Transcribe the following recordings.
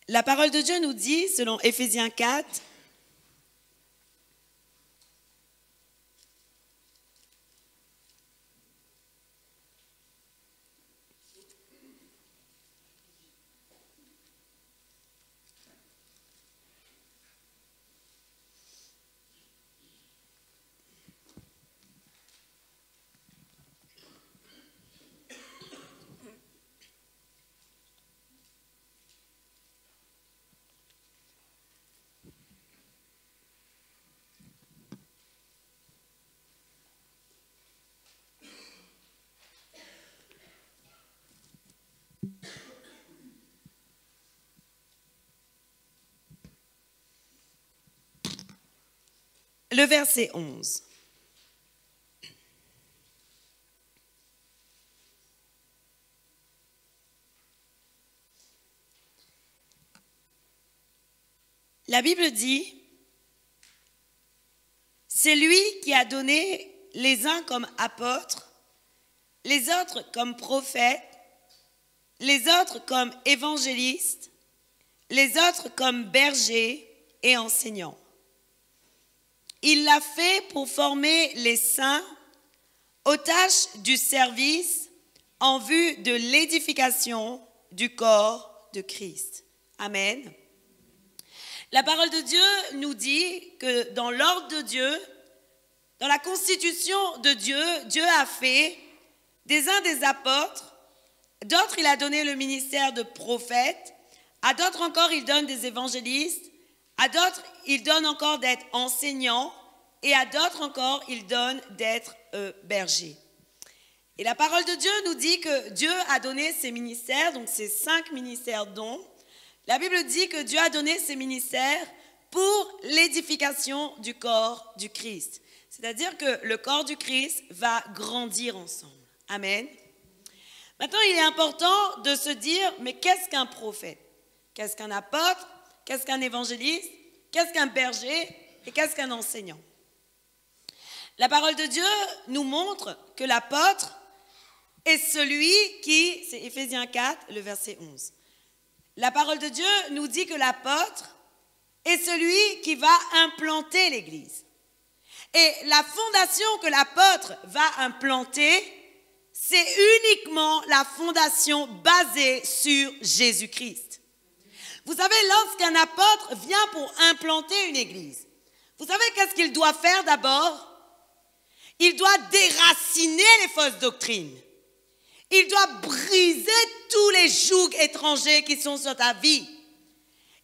La parole de Dieu nous dit, selon Éphésiens 4, le verset 11. La Bible dit, c'est lui qui a donné les uns comme apôtres, les autres comme prophètes, les autres comme évangélistes, les autres comme bergers et enseignants. Il l'a fait pour former les saints aux tâches du service en vue de l'édification du corps de Christ. Amen. La parole de Dieu nous dit que dans l'ordre de Dieu, dans la constitution de Dieu, Dieu a fait des uns des apôtres, d'autres il a donné le ministère de prophète, à d'autres encore il donne des évangélistes, à d'autres il donne encore d'être enseignants et à d'autres encore il donne d'être bergers. Et la parole de Dieu nous dit que Dieu a donné ces ministères, donc ces 5 ministères dont la Bible dit que Dieu a donné ces ministères pour l'édification du corps du Christ. C'est-à-dire que le corps du Christ va grandir ensemble. Amen. Maintenant, il est important de se dire, mais qu'est-ce qu'un prophète? Qu'est-ce qu'un apôtre? Qu'est-ce qu'un évangéliste? Qu'est-ce qu'un berger? Et qu'est-ce qu'un enseignant? La parole de Dieu nous montre que l'apôtre est celui qui, c'est Éphésiens 4, le verset 11. La parole de Dieu nous dit que l'apôtre est celui qui va implanter l'Église. Et la fondation que l'apôtre va implanter, c'est uniquement la fondation basée sur Jésus-Christ. Vous savez, lorsqu'un apôtre vient pour implanter une église, vous savez qu'est-ce qu'il doit faire d'abord? Il doit déraciner les fausses doctrines. Il doit briser tous les jougs étrangers qui sont sur ta vie.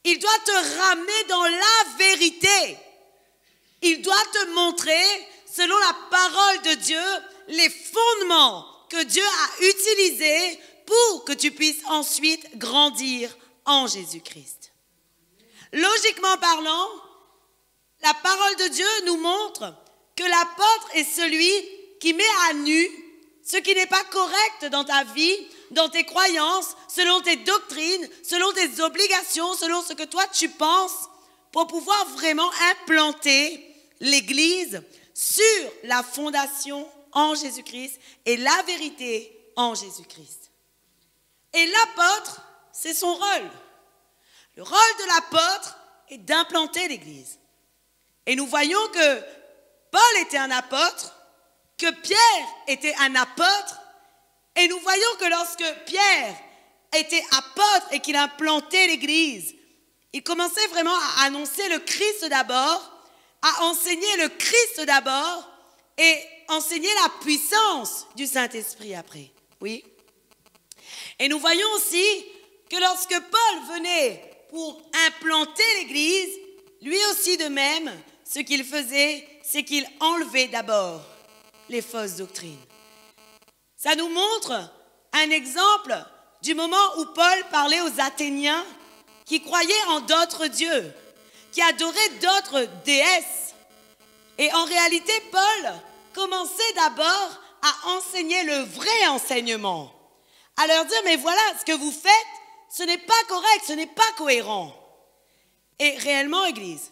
Il doit te ramener dans la vérité. Il doit te montrer, selon la parole de Dieu, les fondements que Dieu a utilisés pour que tu puisses ensuite grandir en Jésus-Christ. Logiquement parlant, la parole de Dieu nous montre que l'apôtre est celui qui met à nu ce qui n'est pas correct dans ta vie, dans tes croyances, selon tes doctrines, selon tes obligations, selon ce que toi tu penses, pour pouvoir vraiment implanter l'Église sur la fondation en Jésus-Christ et la vérité en Jésus-Christ. Et l'apôtre, c'est son rôle. Le rôle de l'apôtre est d'implanter l'Église. Et nous voyons que Paul était un apôtre, que Pierre était un apôtre, et nous voyons que lorsque Pierre était apôtre et qu'il a implanté l'Église, il commençait vraiment à annoncer le Christ d'abord, à enseigner le Christ d'abord, et enseigner la puissance du Saint-Esprit après. Oui. Et nous voyons aussi que lorsque Paul venait pour implanter l'Église, lui aussi de même, ce qu'il faisait, c'est qu'il enlevait d'abord les fausses doctrines. Ça nous montre un exemple du moment où Paul parlait aux Athéniens qui croyaient en d'autres dieux, qui adoraient d'autres déesses. Et en réalité, Paul commençait d'abord à enseigner le vrai enseignement, à leur dire, mais voilà, ce que vous faites, ce n'est pas correct, ce n'est pas cohérent. Et réellement, Église,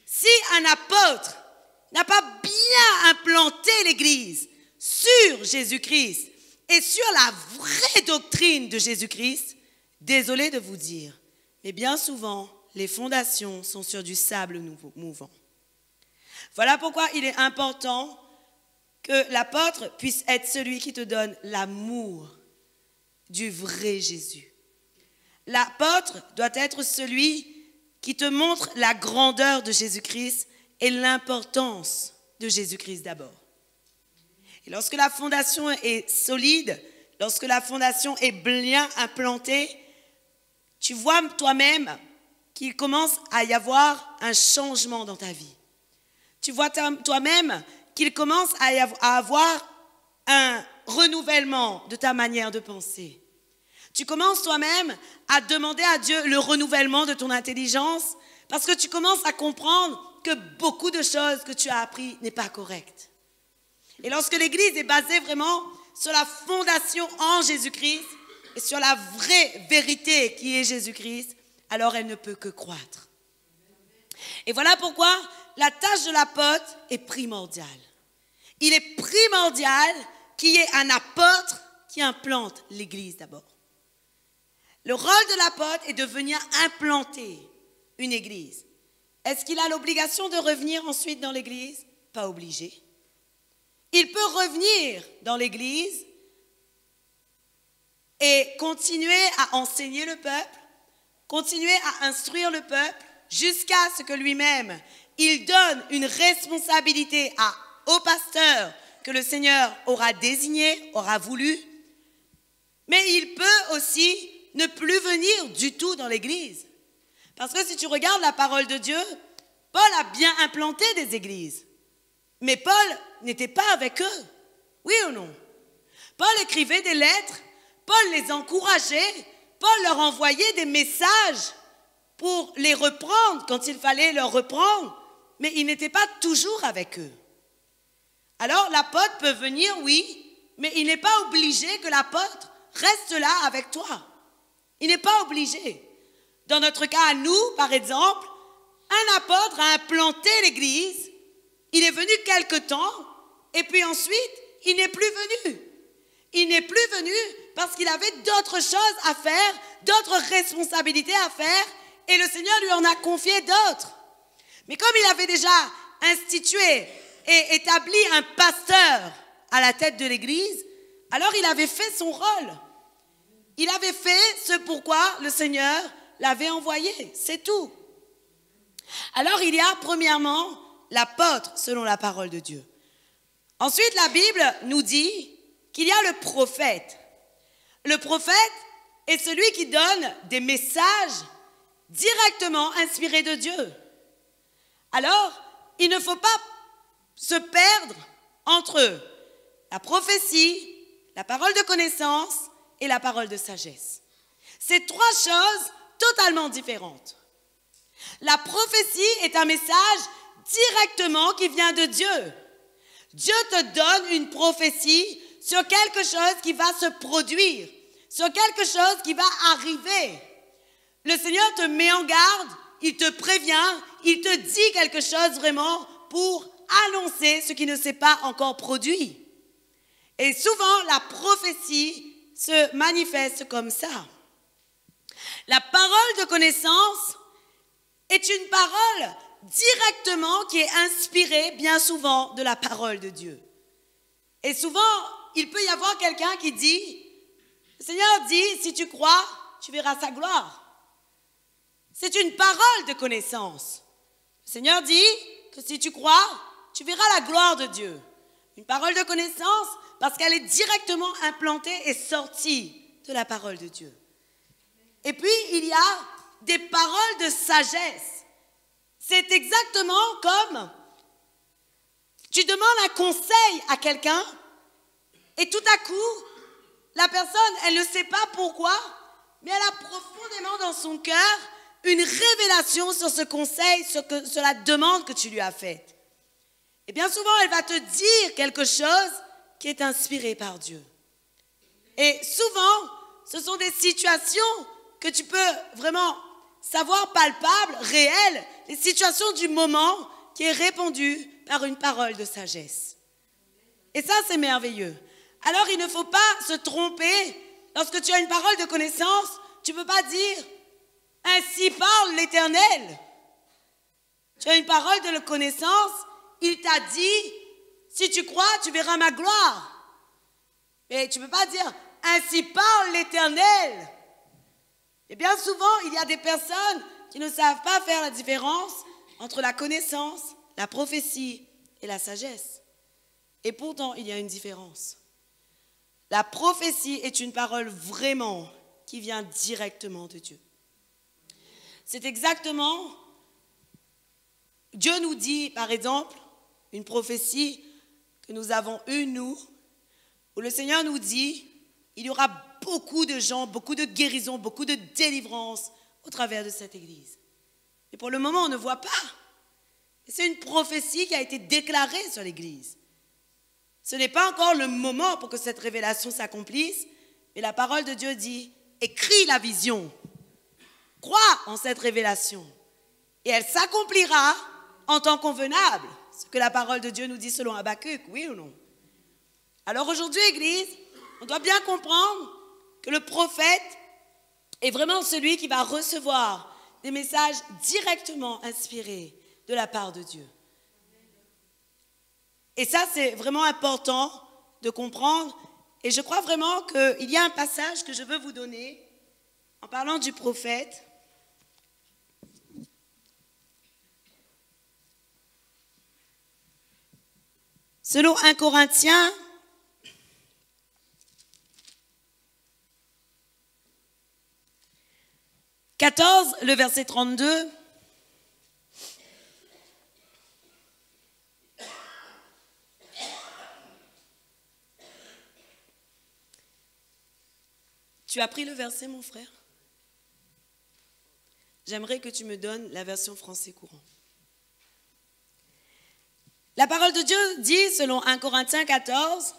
si un apôtre n'a pas bien implanté l'Église sur Jésus-Christ et sur la vraie doctrine de Jésus-Christ, désolé de vous dire, mais bien souvent, les fondations sont sur du sable mouvant. Voilà pourquoi il est important que l'apôtre puisse être celui qui te donne l'amour du vrai Jésus. L'apôtre doit être celui qui te montre la grandeur de Jésus-Christ et l'importance de Jésus-Christ d'abord. Et lorsque la fondation est solide, lorsque la fondation est bien implantée, tu vois toi-même qu'il commence à y avoir un changement dans ta vie. Tu vois toi-même qu'il commence à avoir un renouvellement de ta manière de penser. Tu commences toi-même à demander à Dieu le renouvellement de ton intelligence parce que tu commences à comprendre que beaucoup de choses que tu as apprises n'est pas correctes. Et lorsque l'Église est basée vraiment sur la fondation en Jésus-Christ et sur la vraie vérité qui est Jésus-Christ, alors elle ne peut que croître. Et voilà pourquoi la tâche de l'apôtre est primordiale. Il est primordial qu'il y ait un apôtre qui implante l'Église d'abord. Le rôle de l'apôtre est de venir implanter une Église. Est-ce qu'il a l'obligation de revenir ensuite dans l'Église? Pas obligé. Il peut revenir dans l'Église et continuer à enseigner le peuple, continuer à instruire le peuple jusqu'à ce que lui-même, il donne une responsabilité au pasteur que le Seigneur aura désigné, aura voulu. Mais il peut aussi ne plus venir du tout dans l'Église. Parce que si tu regardes la parole de Dieu, Paul a bien implanté des églises. Mais Paul n'était pas avec eux. Oui ou non? Paul écrivait des lettres, Paul les encourageait, Paul leur envoyait des messages pour les reprendre quand il fallait leur reprendre, mais il n'était pas toujours avec eux. Alors l'apôtre peut venir, oui, mais il n'est pas obligé que l'apôtre reste là avec toi. Il n'est pas obligé. Dans notre cas à nous, par exemple, un apôtre a implanté l'église, il est venu quelque temps, et puis ensuite, il n'est plus venu. Il n'est plus venu parce qu'il avait d'autres choses à faire, d'autres responsabilités à faire, et le Seigneur lui en a confié d'autres. Mais comme il avait déjà institué et établi un pasteur à la tête de l'église, alors il avait fait son rôle. Il avait fait ce pourquoi le Seigneur l'avait envoyé, c'est tout. Alors il y a premièrement l'apôtre selon la parole de Dieu. Ensuite, la Bible nous dit qu'il y a le prophète. Le prophète est celui qui donne des messages directement inspirés de Dieu. Alors, il ne faut pas se perdre entre la prophétie, la parole de connaissance et la parole de sagesse. C'est trois choses totalement différentes. La prophétie est un message directement qui vient de Dieu. Dieu te donne une prophétie sur quelque chose qui va se produire, sur quelque chose qui va arriver. Le Seigneur te met en garde, il te prévient, il te dit quelque chose vraiment pour annoncer ce qui ne s'est pas encore produit. Et souvent, la prophétie se manifeste comme ça. La parole de connaissance est une parole directement qui est inspirée bien souvent de la parole de Dieu. Et souvent, il peut y avoir quelqu'un qui dit, le Seigneur dit, si tu crois, tu verras sa gloire. C'est une parole de connaissance. Le Seigneur dit que si tu crois, tu verras la gloire de Dieu. Une parole de connaissance parce qu'elle est directement implantée et sortie de la parole de Dieu. Et puis, il y a des paroles de sagesse. C'est exactement comme tu demandes un conseil à quelqu'un et tout à coup, la personne, elle ne sait pas pourquoi, mais elle a profondément dans son cœur une révélation sur ce conseil, sur la demande que tu lui as faite. Et bien souvent, elle va te dire quelque chose qui est inspiré par Dieu. Et souvent, ce sont des situations que tu peux vraiment savoir palpables, réelles, les situations du moment qui est répondue par une parole de sagesse. Et ça, c'est merveilleux. Alors, il ne faut pas se tromper. Lorsque tu as une parole de connaissance, tu ne peux pas dire Ainsi parle l'Éternel. Tu as une parole de connaissance. Il t'a dit, si tu crois, tu verras ma gloire. Mais tu ne peux pas dire, ainsi parle l'Éternel. Et bien souvent, il y a des personnes qui ne savent pas faire la différence entre la connaissance, la prophétie et la sagesse. Et pourtant, il y a une différence. La prophétie est une parole vraiment qui vient directement de Dieu. C'est exactement, Dieu nous dit, par exemple, une prophétie que nous avons eue, nous, où le Seigneur nous dit, il y aura beaucoup de gens, beaucoup de guérisons, beaucoup de délivrances au travers de cette église. Et pour le moment, on ne voit pas. Et c'est une prophétie qui a été déclarée sur l'église. Ce n'est pas encore le moment pour que cette révélation s'accomplisse, mais la parole de Dieu dit, écris la vision, crois en cette révélation, et elle s'accomplira en temps convenable, ce que la parole de Dieu nous dit selon Habakkuk, oui ou non? Alors aujourd'hui, Église, on doit bien comprendre que le prophète est vraiment celui qui va recevoir des messages directement inspirés de la part de Dieu. Et ça, c'est vraiment important de comprendre. Et je crois vraiment qu'il y a un passage que je veux vous donner en parlant du prophète. Selon 1 Corinthiens, « 14, le verset 32. Tu as pris le verset, mon frère? J'aimerais que tu me donnes la version français courant. La parole de Dieu dit, selon 1 Corinthiens 14,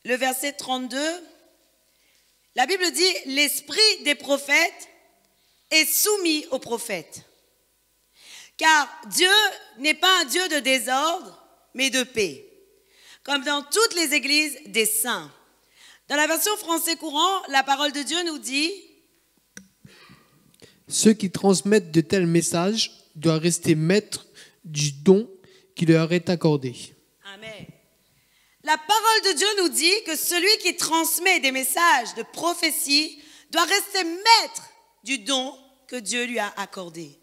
le verset 32, la Bible dit « L'esprit des prophètes est soumis aux prophètes. Car Dieu n'est pas un Dieu de désordre, mais de paix, comme dans toutes les églises des saints. » Dans la version français courant, la parole de Dieu nous dit « Ceux qui transmettent de tels messages doivent rester maîtres du don qui leur est accordé. » Amen. La parole de Dieu nous dit que celui qui transmet des messages de prophétie doit rester maître du don que Dieu lui a accordé.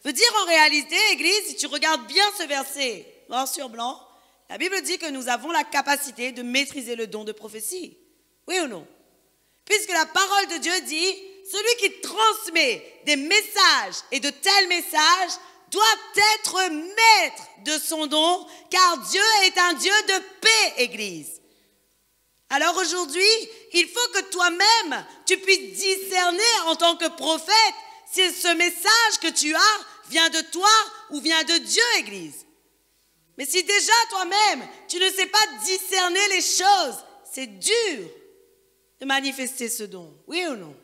Veut dire en réalité, Église, si tu regardes bien ce verset, noir sur blanc, la Bible dit que nous avons la capacité de maîtriser le don de prophétie. Oui ou non? Puisque la parole de Dieu dit, celui qui transmet des messages et de tels messages doit être maître de son don, car Dieu est un Dieu de paix, Église. Alors aujourd'hui, il faut que toi-même, tu puisses discerner en tant que prophète si ce message que tu as vient de toi ou vient de Dieu, Église. Mais si déjà toi-même, tu ne sais pas discerner les choses, c'est dur de manifester ce don. Oui ou non?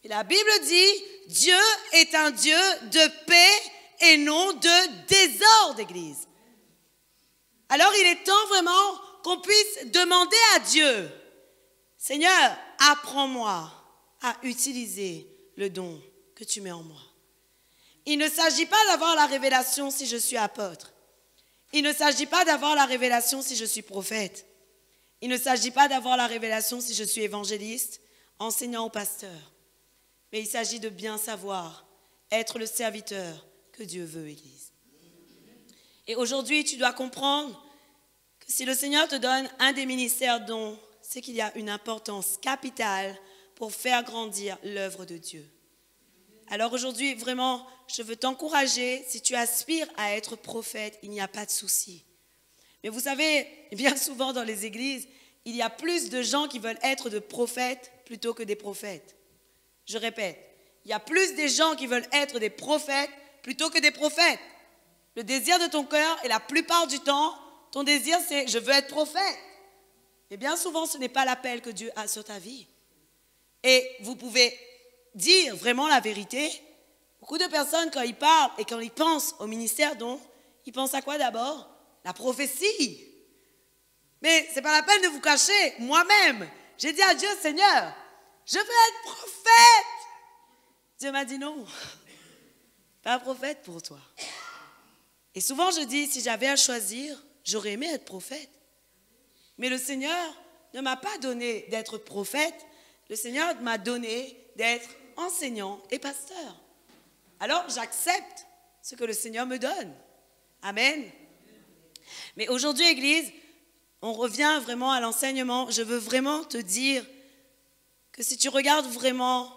Et la Bible dit, Dieu est un Dieu de paix et non de désordre, Église. Alors il est temps vraiment qu'on puisse demander à Dieu, Seigneur, apprends-moi à utiliser le don que tu mets en moi. Il ne s'agit pas d'avoir la révélation si je suis apôtre. Il ne s'agit pas d'avoir la révélation si je suis prophète. Il ne s'agit pas d'avoir la révélation si je suis évangéliste, enseignant ou pasteur. Mais il s'agit de bien savoir être le serviteur que Dieu veut, Église. Et aujourd'hui, tu dois comprendre que si le Seigneur te donne un des ministères dont c'est qu'il y a une importance capitale pour faire grandir l'œuvre de Dieu. Alors aujourd'hui, vraiment, je veux t'encourager, si tu aspires à être prophète, il n'y a pas de souci. Mais vous savez, bien souvent dans les églises, il y a plus de gens qui veulent être de prophètes plutôt que des prophètes. Je répète, il y a plus de gens qui veulent être des prophètes plutôt que des prophètes. Le désir de ton cœur, et la plupart du temps, ton désir c'est « je veux être prophète ». Et bien souvent, ce n'est pas l'appel que Dieu a sur ta vie. Et vous pouvez dire vraiment la vérité. Beaucoup de personnes, quand ils parlent et quand ils pensent au ministère, donc, ils pensent à quoi d'abord? La prophétie. Mais ce n'est pas la peine de vous cacher. Moi-même, j'ai dit à Dieu, Seigneur, je veux être prophète. Dieu m'a dit non, pas prophète pour toi. Et souvent je dis, si j'avais à choisir, j'aurais aimé être prophète. Mais le Seigneur ne m'a pas donné d'être prophète, le Seigneur m'a donné d'être enseignant et pasteur. Alors j'accepte ce que le Seigneur me donne. Amen. Mais aujourd'hui, Église, on revient vraiment à l'enseignement. Je veux vraiment te dire que si tu regardes vraiment,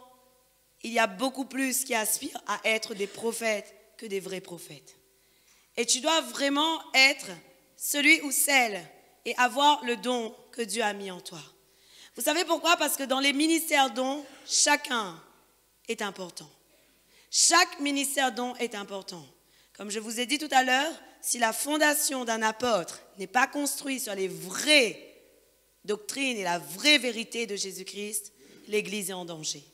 il y a beaucoup plus qui aspirent à être des prophètes que des vrais prophètes. Et tu dois vraiment être celui ou celle et avoir le don que Dieu a mis en toi. Vous savez pourquoi? Parce que dans les ministères dons, chacun est important. Chaque ministère don est important. Comme je vous ai dit tout à l'heure, si la fondation d'un apôtre n'est pas construite sur les vraies doctrines et la vraie vérité de Jésus-Christ, l'Église est en danger.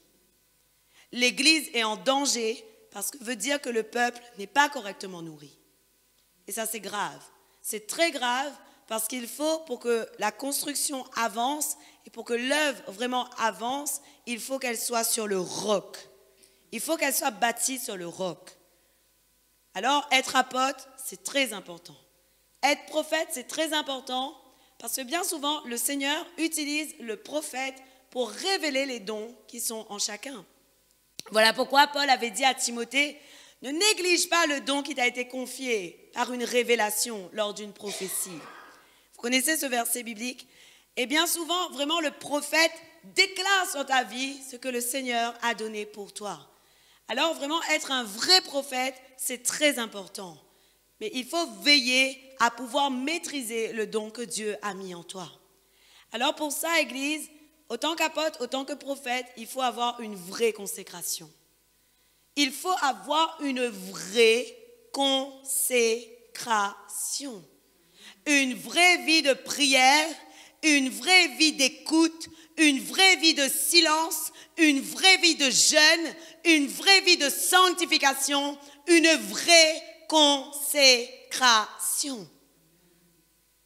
L'Église est en danger parce que veut dire que le peuple n'est pas correctement nourri. Et ça, c'est grave. C'est très grave parce qu'il faut, pour que la construction avance et pour que l'œuvre vraiment avance, il faut qu'elle soit sur le roc. Il faut qu'elle soit bâtie sur le roc. Alors, être apôtre, c'est très important. Être prophète, c'est très important parce que bien souvent, le Seigneur utilise le prophète pour révéler les dons qui sont en chacun. Voilà pourquoi Paul avait dit à Timothée, ne néglige pas le don qui t'a été confié par une révélation lors d'une prophétie. Vous connaissez ce verset biblique? Et bien souvent, vraiment, le prophète déclare sur ta vie ce que le Seigneur a donné pour toi. Alors vraiment, être un vrai prophète, c'est très important. Mais il faut veiller à pouvoir maîtriser le don que Dieu a mis en toi. Alors pour ça, Église, autant qu'apôtre, autant que prophète, il faut avoir une vraie consécration. Il faut avoir une vraie consécration. Une vraie vie de prière, une vraie vie d'écoute, une vraie vie de silence, une vraie vie de jeûne, une vraie vie de sanctification, une vraie consécration.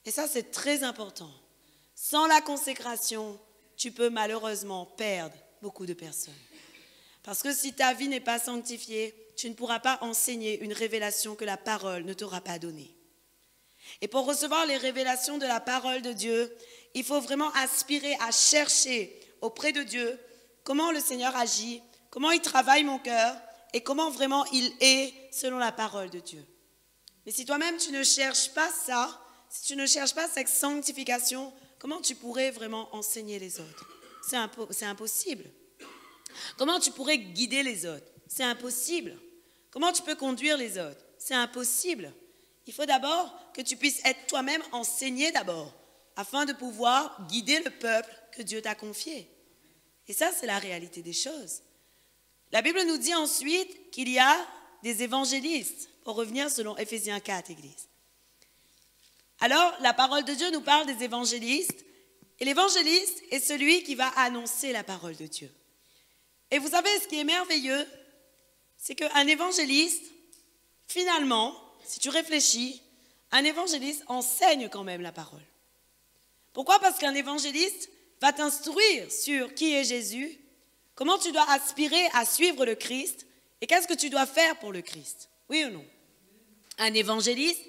Et ça, c'est très important. Sans la consécration, tu peux malheureusement perdre beaucoup de personnes. Parce que si ta vie n'est pas sanctifiée, tu ne pourras pas enseigner une révélation que la parole ne t'aura pas donnée. Et pour recevoir les révélations de la parole de Dieu, il faut vraiment aspirer à chercher auprès de Dieu comment le Seigneur agit, comment il travaille mon cœur et comment vraiment il est selon la parole de Dieu. Mais si toi-même tu ne cherches pas ça, si tu ne cherches pas cette sanctification, comment tu pourrais vraiment enseigner les autres? C'est impossible. Comment tu pourrais guider les autres? C'est impossible. Comment tu peux conduire les autres? C'est impossible. Il faut d'abord que tu puisses être toi-même enseigné d'abord, afin de pouvoir guider le peuple que Dieu t'a confié. Et ça, c'est la réalité des choses. La Bible nous dit ensuite qu'il y a des évangélistes, pour revenir selon Éphésiens 4, Église. Alors, la parole de Dieu nous parle des évangélistes, et l'évangéliste est celui qui va annoncer la parole de Dieu. Et vous savez, ce qui est merveilleux, c'est qu'un évangéliste, finalement, si tu réfléchis, un évangéliste enseigne quand même la parole. Pourquoi? Parce qu'un évangéliste va t'instruire sur qui est Jésus, comment tu dois aspirer à suivre le Christ et qu'est-ce que tu dois faire pour le Christ. Oui ou non? Un évangéliste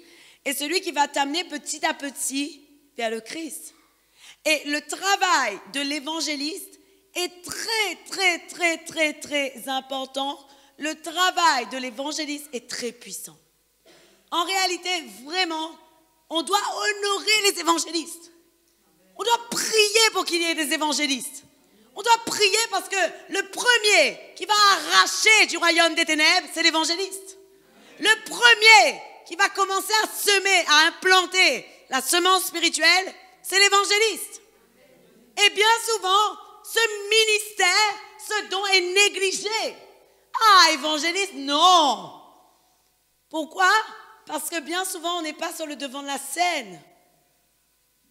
est celui qui va t'amener petit à petit vers le Christ. Et le travail de l'évangéliste est très important. Le travail de l'évangéliste est très puissant. En réalité, vraiment, on doit honorer les évangélistes. On doit prier pour qu'il y ait des évangélistes. On doit prier parce que le premier qui va arracher du royaume des ténèbres, c'est l'évangéliste. Le premier qui va commencer à semer, à implanter la semence spirituelle, c'est l'évangéliste. Et bien souvent, ce ministère, ce don est négligé. Ah, évangéliste, non. Pourquoi? Parce que bien souvent, on n'est pas sur le devant de la scène.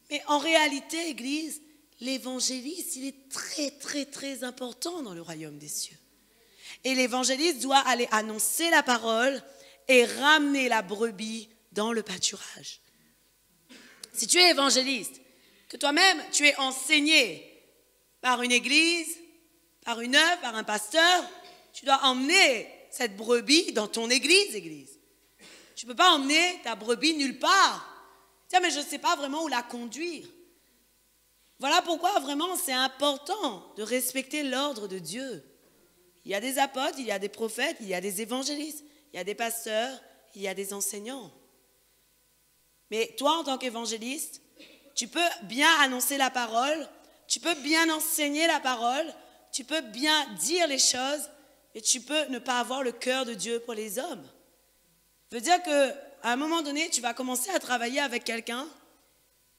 Mais en réalité, Église, l'évangéliste, il est très important dans le royaume des cieux. Et l'évangéliste doit aller annoncer la parole et ramener la brebis dans le pâturage. Si tu es évangéliste, que toi-même, tu es enseigné par une église, par une œuvre, par un pasteur, tu dois emmener cette brebis dans ton église. Tu ne peux pas emmener ta brebis nulle part. Tiens, mais je ne sais pas vraiment où la conduire. Voilà pourquoi vraiment c'est important de respecter l'ordre de Dieu. Il y a des apôtres, il y a des prophètes, il y a des évangélistes, il y a des pasteurs, il y a des enseignants. Mais toi, en tant qu'évangéliste, tu peux bien annoncer la parole, tu peux bien enseigner la parole, tu peux bien dire les choses, mais tu peux ne pas avoir le cœur de Dieu pour les hommes. Ça veut dire qu'à un moment donné, tu vas commencer à travailler avec quelqu'un,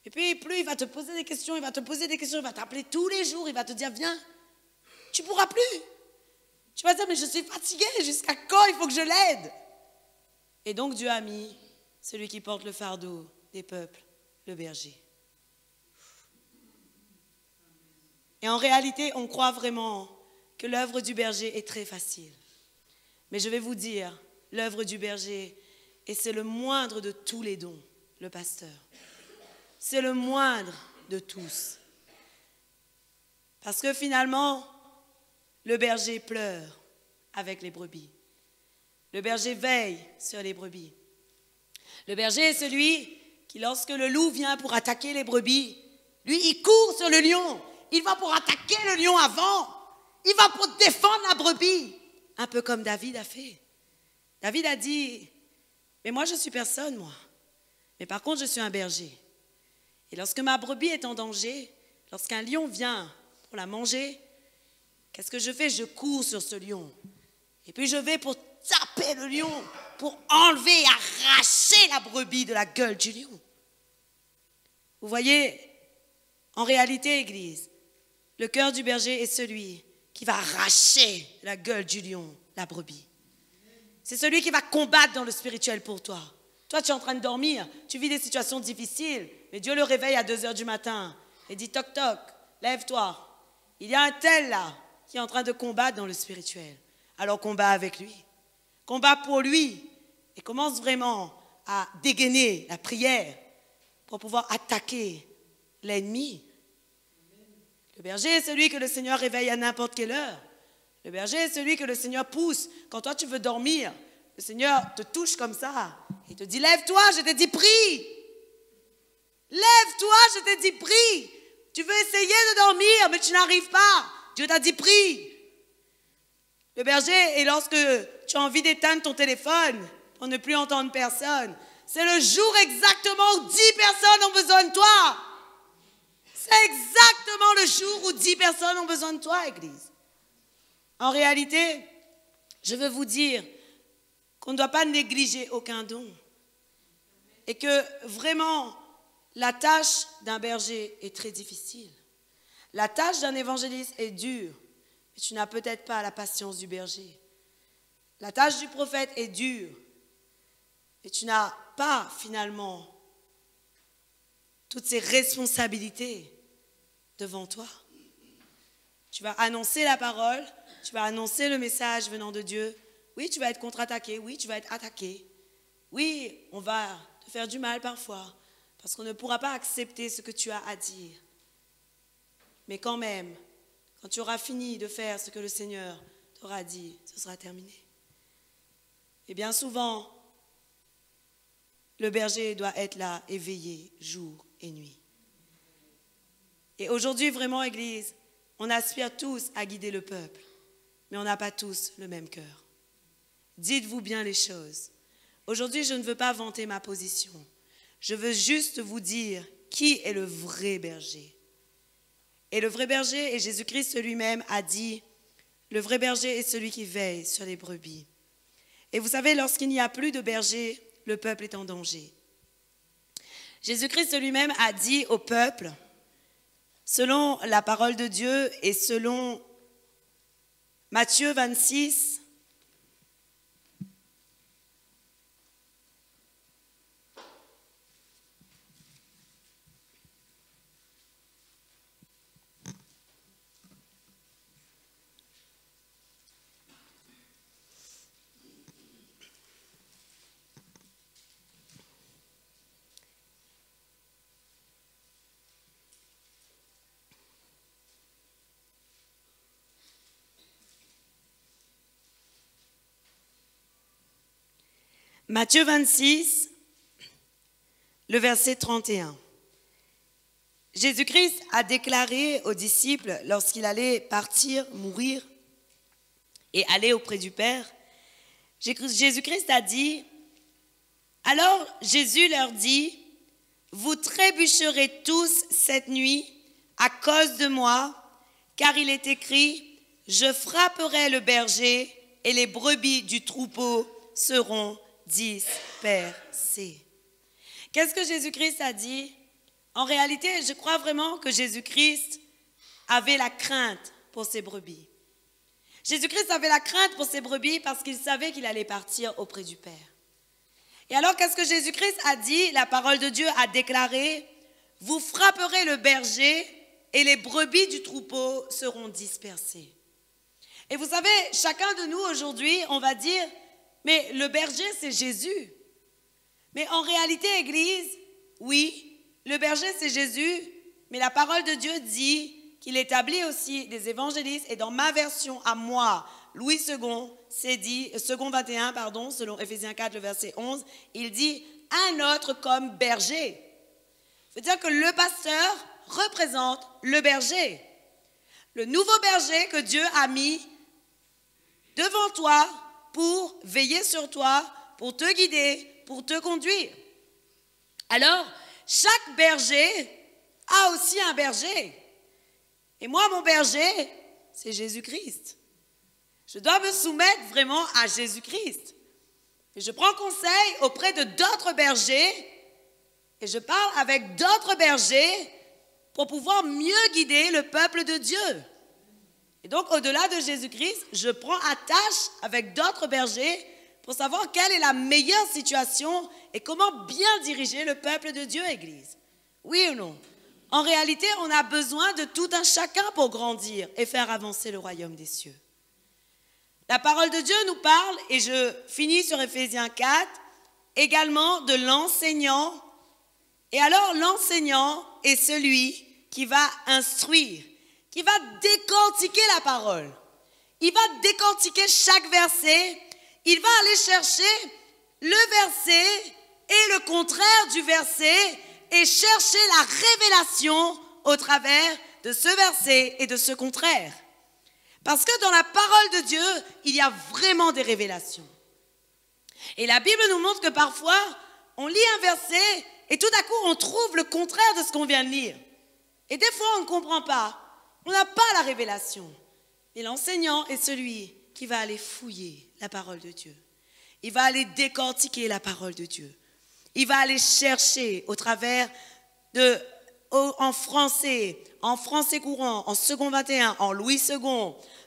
et puis plus il va te poser des questions, il va t'appeler tous les jours, il va te dire, viens, tu ne pourras plus. Tu vas dire, mais je suis fatigué, jusqu'à quand il faut que je l'aide? Et donc Dieu a mis celui qui porte le fardeau des peuples, le berger. Et en réalité, on croit vraiment que l'œuvre du berger est très facile. Mais je vais vous dire, l'œuvre du berger, et c'est le moindre de tous les dons, le pasteur. C'est le moindre de tous. Parce que finalement, le berger pleure avec les brebis. Le berger veille sur les brebis. Le berger est celui qui, lorsque le loup vient pour attaquer les brebis, lui, il court sur le lion. Il va pour attaquer le lion avant. Il va pour défendre la brebis. Un peu comme David a fait. David a dit, mais moi je suis personne, moi. Mais par contre, je suis un berger. Et lorsque ma brebis est en danger, lorsqu'un lion vient pour la manger, qu'est-ce que je fais? Je cours sur ce lion. Et puis je vais pour taper le lion, pour enlever et arracher la brebis de la gueule du lion. Vous voyez, en réalité, Église, le cœur du berger est celui qui va arracher la gueule du lion, la brebis. C'est celui qui va combattre dans le spirituel pour toi. Toi, tu es en train de dormir, tu vis des situations difficiles, mais Dieu le réveille à 2 heures du matin et dit, toc, toc, lève-toi. Il y a un tel là qui est en train de combattre dans le spirituel. Alors combat avec lui, combat pour lui et commence vraiment à dégainer la prière pour pouvoir attaquer l'ennemi. Le berger est celui que le Seigneur réveille à n'importe quelle heure. Le berger est celui que le Seigneur pousse. Quand toi tu veux dormir, le Seigneur te touche comme ça et te dit, lève-toi, je t'ai dit prie. Lève-toi, je t'ai dit prie. Tu veux essayer de dormir, mais tu n'arrives pas. Dieu t'a dit prie. Le berger, et lorsque tu as envie d'éteindre ton téléphone pour ne plus entendre personne, c'est le jour exactement où 10 personnes ont besoin de toi. C'est exactement le jour où 10 personnes ont besoin de toi, Église. En réalité, je veux vous dire qu'on ne doit pas négliger aucun don. Et que vraiment, la tâche d'un berger est très difficile. La tâche d'un évangéliste est dure, mais tu n'as peut-être pas la patience du berger. La tâche du prophète est dure, mais tu n'as pas finalement toutes ces responsabilités devant toi. Tu vas annoncer la parole, tu vas annoncer le message venant de Dieu. Oui, tu vas être contre-attaqué, oui, tu vas être attaqué. Oui, on va te faire du mal parfois, parce qu'on ne pourra pas accepter ce que tu as à dire. Mais quand même, quand tu auras fini de faire ce que le Seigneur t'aura dit, ce sera terminé. Et bien souvent, le berger doit être là, éveillé, jour et nuit. Et aujourd'hui, vraiment, Église, on aspire tous à guider le peuple, mais on n'a pas tous le même cœur. Dites-vous bien les choses. Aujourd'hui, je ne veux pas vanter ma position. Je veux juste vous dire qui est le vrai berger. Et le vrai berger, et Jésus-Christ lui-même a dit, le vrai berger est celui qui veille sur les brebis. Et vous savez, lorsqu'il n'y a plus de berger, le peuple est en danger. Jésus-Christ lui-même a dit au peuple, selon la parole de Dieu et selon Matthieu 26, Matthieu 26, le verset 31. Jésus-Christ a déclaré aux disciples, lorsqu'il allait partir, mourir et aller auprès du Père, Jésus-Christ a dit, alors Jésus leur dit, vous trébucherez tous cette nuit à cause de moi, car il est écrit, je frapperai le berger et les brebis du troupeau seront dispersées. Qu'est-ce que Jésus-Christ a dit? En réalité, je crois vraiment que Jésus-Christ avait la crainte pour ses brebis. Jésus-Christ avait la crainte pour ses brebis parce qu'il savait qu'il allait partir auprès du Père. Et alors, qu'est-ce que Jésus-Christ a dit? La parole de Dieu a déclaré, vous frapperez le berger et les brebis du troupeau seront dispersées. Et vous savez, chacun de nous aujourd'hui, on va dire, mais le berger, c'est Jésus. Mais en réalité, Église, oui, le berger, c'est Jésus, mais la parole de Dieu dit qu'il établit aussi des évangélistes, et dans ma version à moi, Louis II, c'est dit, second 21, pardon, selon Éphésiens 4, le verset 11, il dit un autre comme berger. Ça veut dire que le pasteur représente le berger. Le nouveau berger que Dieu a mis devant toi pour veiller sur toi, pour te guider, pour te conduire. Alors, chaque berger a aussi un berger. Et moi, mon berger, c'est Jésus-Christ. Je dois me soumettre vraiment à Jésus-Christ. Et je prends conseil auprès de d'autres bergers et je parle avec d'autres bergers pour pouvoir mieux guider le peuple de Dieu. Et donc, au-delà de Jésus-Christ, je prends attache avec d'autres bergers pour savoir quelle est la meilleure situation et comment bien diriger le peuple de Dieu, Église. Oui ou non? En réalité, on a besoin de tout un chacun pour grandir et faire avancer le royaume des cieux. La parole de Dieu nous parle, et je finis sur Éphésiens 4, également de l'enseignant. Et alors, l'enseignant est celui qui va instruire, qui va décortiquer la parole. Il va décortiquer chaque verset. Il va aller chercher le verset et le contraire du verset et chercher la révélation au travers de ce verset et de ce contraire. Parce que dans la parole de Dieu, il y a vraiment des révélations. Et la Bible nous montre que parfois, on lit un verset et tout à coup, on trouve le contraire de ce qu'on vient de lire. Et des fois, on ne comprend pas. On n'a pas la révélation. Et l'enseignant est celui qui va aller fouiller la parole de Dieu. Il va aller décortiquer la parole de Dieu. Il va aller chercher au travers en français courant, en second 21, en Louis II,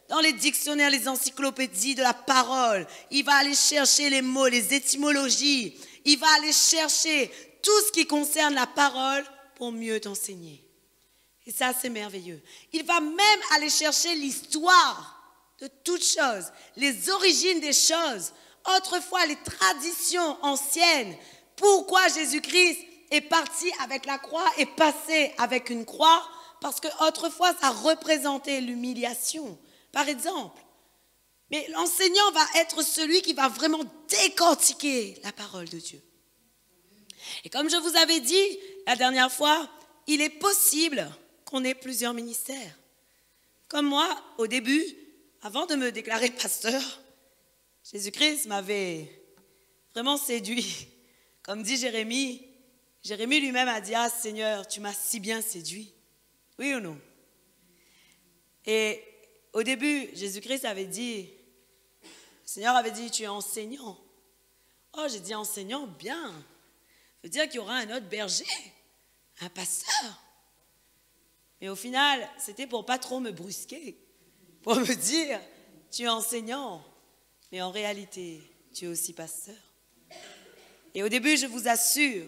dans les dictionnaires, les encyclopédies de la parole. Il va aller chercher les mots, les étymologies. Il va aller chercher tout ce qui concerne la parole pour mieux t'enseigner. Et ça, c'est merveilleux. Il va même aller chercher l'histoire de toutes choses, les origines des choses, autrefois les traditions anciennes. Pourquoi Jésus-Christ est parti avec la croix et passé avec une croix? Parce qu'autrefois, ça représentait l'humiliation, par exemple. Mais l'enseignant va être celui qui va vraiment décortiquer la parole de Dieu. Et comme je vous avais dit la dernière fois, il est possible qu'on ait plusieurs ministères. Comme moi, au début, avant de me déclarer pasteur, Jésus-Christ m'avait vraiment séduit. Comme dit Jérémie, Jérémie lui-même a dit, « Ah Seigneur, tu m'as si bien séduit. » Oui ou non? Et au début, Jésus-Christ avait dit, le Seigneur avait dit, « Tu es enseignant. » Oh, j'ai dit, « Enseignant, bien. » Ça veut dire qu'il y aura un autre berger, un pasteur. Mais au final, c'était pour pas trop me brusquer, pour me dire, tu es enseignant, mais en réalité, tu es aussi pasteur. Et au début, je vous assure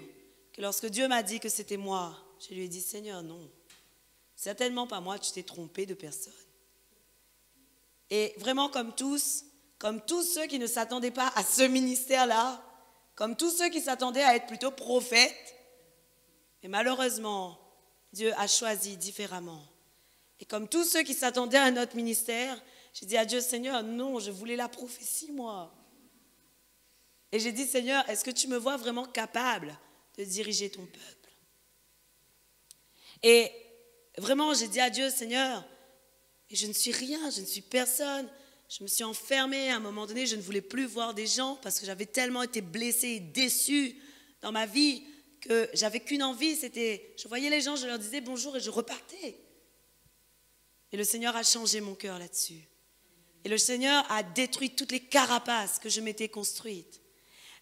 que lorsque Dieu m'a dit que c'était moi, je lui ai dit, Seigneur, non, certainement pas moi, tu t'es trompé de personne. Et vraiment comme tous ceux qui ne s'attendaient pas à ce ministère-là, comme tous ceux qui s'attendaient à être plutôt prophètes, et malheureusement, Dieu a choisi différemment. Et comme tous ceux qui s'attendaient à notre ministère, j'ai dit à Dieu, Seigneur, non, je voulais la prophétie, moi. Et j'ai dit, Seigneur, est-ce que tu me vois vraiment capable de diriger ton peuple? Et vraiment, j'ai dit à Dieu, Seigneur, je ne suis rien, je ne suis personne. Je me suis enfermée à un moment donné, je ne voulais plus voir des gens parce que j'avais tellement été blessée et déçue dans ma vie que j'avais qu'une envie, c'était, je voyais les gens, je leur disais bonjour et je repartais. Et le Seigneur a changé mon cœur là-dessus. Et le Seigneur a détruit toutes les carapaces que je m'étais construites.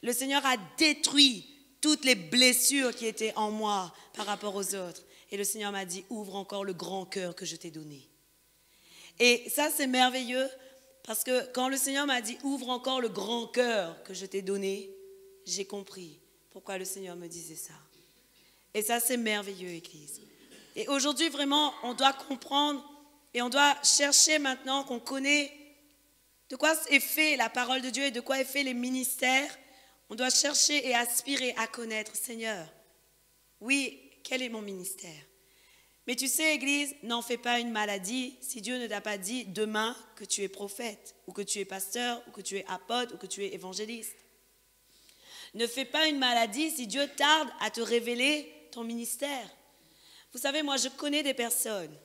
Le Seigneur a détruit toutes les blessures qui étaient en moi par rapport aux autres. Et le Seigneur m'a dit, ouvre encore le grand cœur que je t'ai donné. Et ça, c'est merveilleux parce que quand le Seigneur m'a dit, ouvre encore le grand cœur que je t'ai donné, j'ai compris pourquoi le Seigneur me disait ça. Et ça, c'est merveilleux, Église. Et aujourd'hui, vraiment, on doit comprendre et on doit chercher maintenant qu'on connaît de quoi est fait la parole de Dieu et de quoi est fait les ministères. On doit chercher et aspirer à connaître, Seigneur, oui, quel est mon ministère? Mais tu sais, Église, n'en fais pas une maladie si Dieu ne t'a pas dit demain que tu es prophète, ou que tu es pasteur, ou que tu es apôtre, ou que tu es évangéliste. Ne fais pas une maladie si Dieu tarde à te révéler ton ministère. Vous savez, moi, je connais des personnes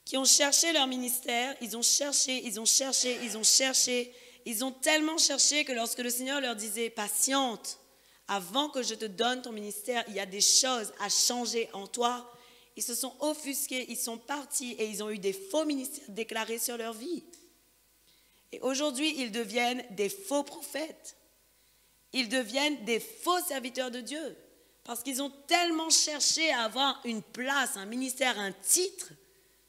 qui ont cherché leur ministère, ils ont cherché, ils ont cherché, ils ont cherché, ils ont tellement cherché que lorsque le Seigneur leur disait « Patiente, avant que je te donne ton ministère, il y a des choses à changer en toi », ils se sont offusqués, ils sont partis et ils ont eu des faux ministères déclarés sur leur vie. Et aujourd'hui, ils deviennent des faux prophètes. Ils deviennent des faux serviteurs de Dieu parce qu'ils ont tellement cherché à avoir une place, un ministère, un titre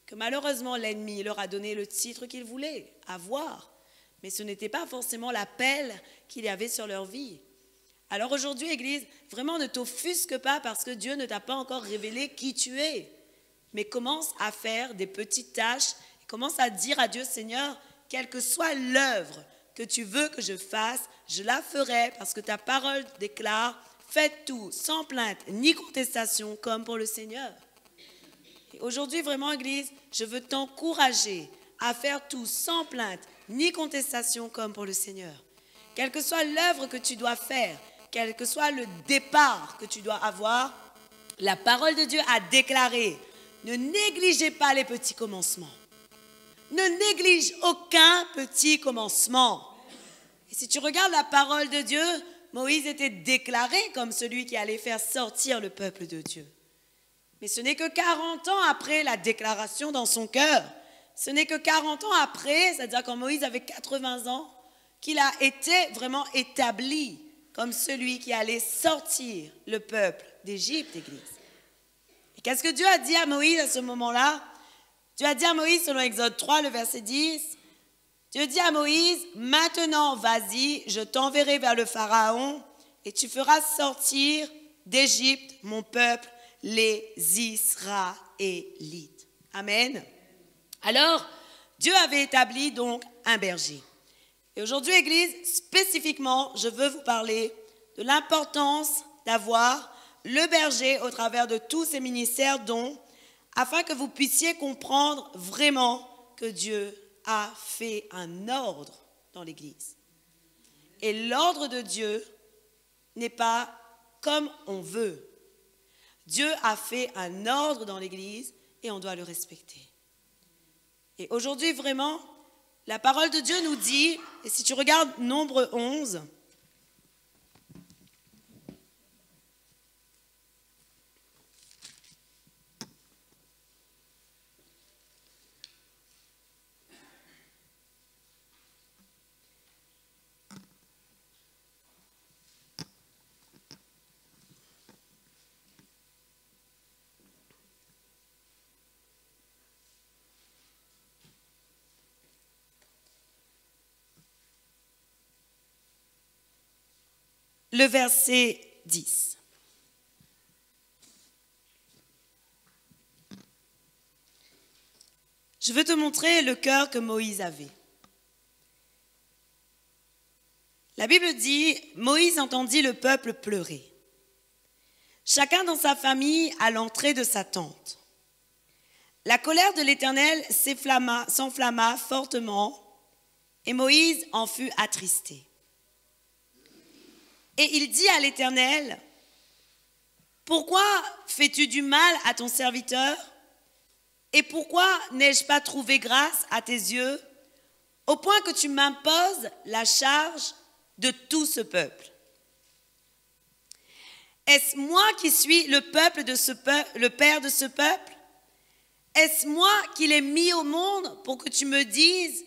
que malheureusement l'ennemi leur a donné le titre qu'ils voulaient avoir. Mais ce n'était pas forcément l'appel qu'il y avait sur leur vie. Alors aujourd'hui, Église, vraiment ne t'offusque pas parce que Dieu ne t'a pas encore révélé qui tu es. Mais commence à faire des petites tâches, commence à dire à Dieu, Seigneur, quelle que soit l'œuvre que tu veux que je fasse, je la ferai parce que ta parole déclare, faites tout sans plainte ni contestation comme pour le Seigneur. Et aujourd'hui, vraiment, Église, je veux t'encourager à faire tout sans plainte ni contestation comme pour le Seigneur. Quelle que soit l'œuvre que tu dois faire, quel que soit le départ que tu dois avoir, la parole de Dieu a déclaré, ne négligez pas les petits commencements. Ne néglige aucun petit commencement. Et si tu regardes la parole de Dieu, Moïse était déclaré comme celui qui allait faire sortir le peuple de Dieu. Mais ce n'est que 40 ans après la déclaration dans son cœur, ce n'est que 40 ans après, c'est-à-dire quand Moïse avait 80 ans, qu'il a été vraiment établi comme celui qui allait sortir le peuple d'Égypte, Église. Et qu'est-ce que Dieu a dit à Moïse à ce moment-là? Dieu a dit à Moïse, selon Exode 3, le verset 10, Dieu dit à Moïse, maintenant vas-y, je t'enverrai vers le Pharaon et tu feras sortir d'Égypte mon peuple, les Israélites. Amen. Alors, Dieu avait établi donc un berger. Et aujourd'hui, Église, spécifiquement, je veux vous parler de l'importance d'avoir le berger au travers de tous ces ministères dont, afin que vous puissiez comprendre vraiment que Dieu a fait un ordre dans l'Église. Et l'ordre de Dieu n'est pas comme on veut. Dieu a fait un ordre dans l'Église et on doit le respecter. Et aujourd'hui, vraiment, la parole de Dieu nous dit, et si tu regardes Nombre 11, le verset 10. Je veux te montrer le cœur que Moïse avait. La Bible dit, Moïse entendit le peuple pleurer. Chacun dans sa famille à l'entrée de sa tente. La colère de l'Éternel s'enflamma fortement et Moïse en fut attristé. Et il dit à l'Éternel, « Pourquoi fais-tu du mal à ton serviteur? Et pourquoi n'ai-je pas trouvé grâce à tes yeux, au point que tu m'imposes la charge de tout ce peuple? Est-ce moi qui suis le peuple de ce peuple, le père de ce peuple? Est-ce moi qui l'ai mis au monde pour que tu me dises,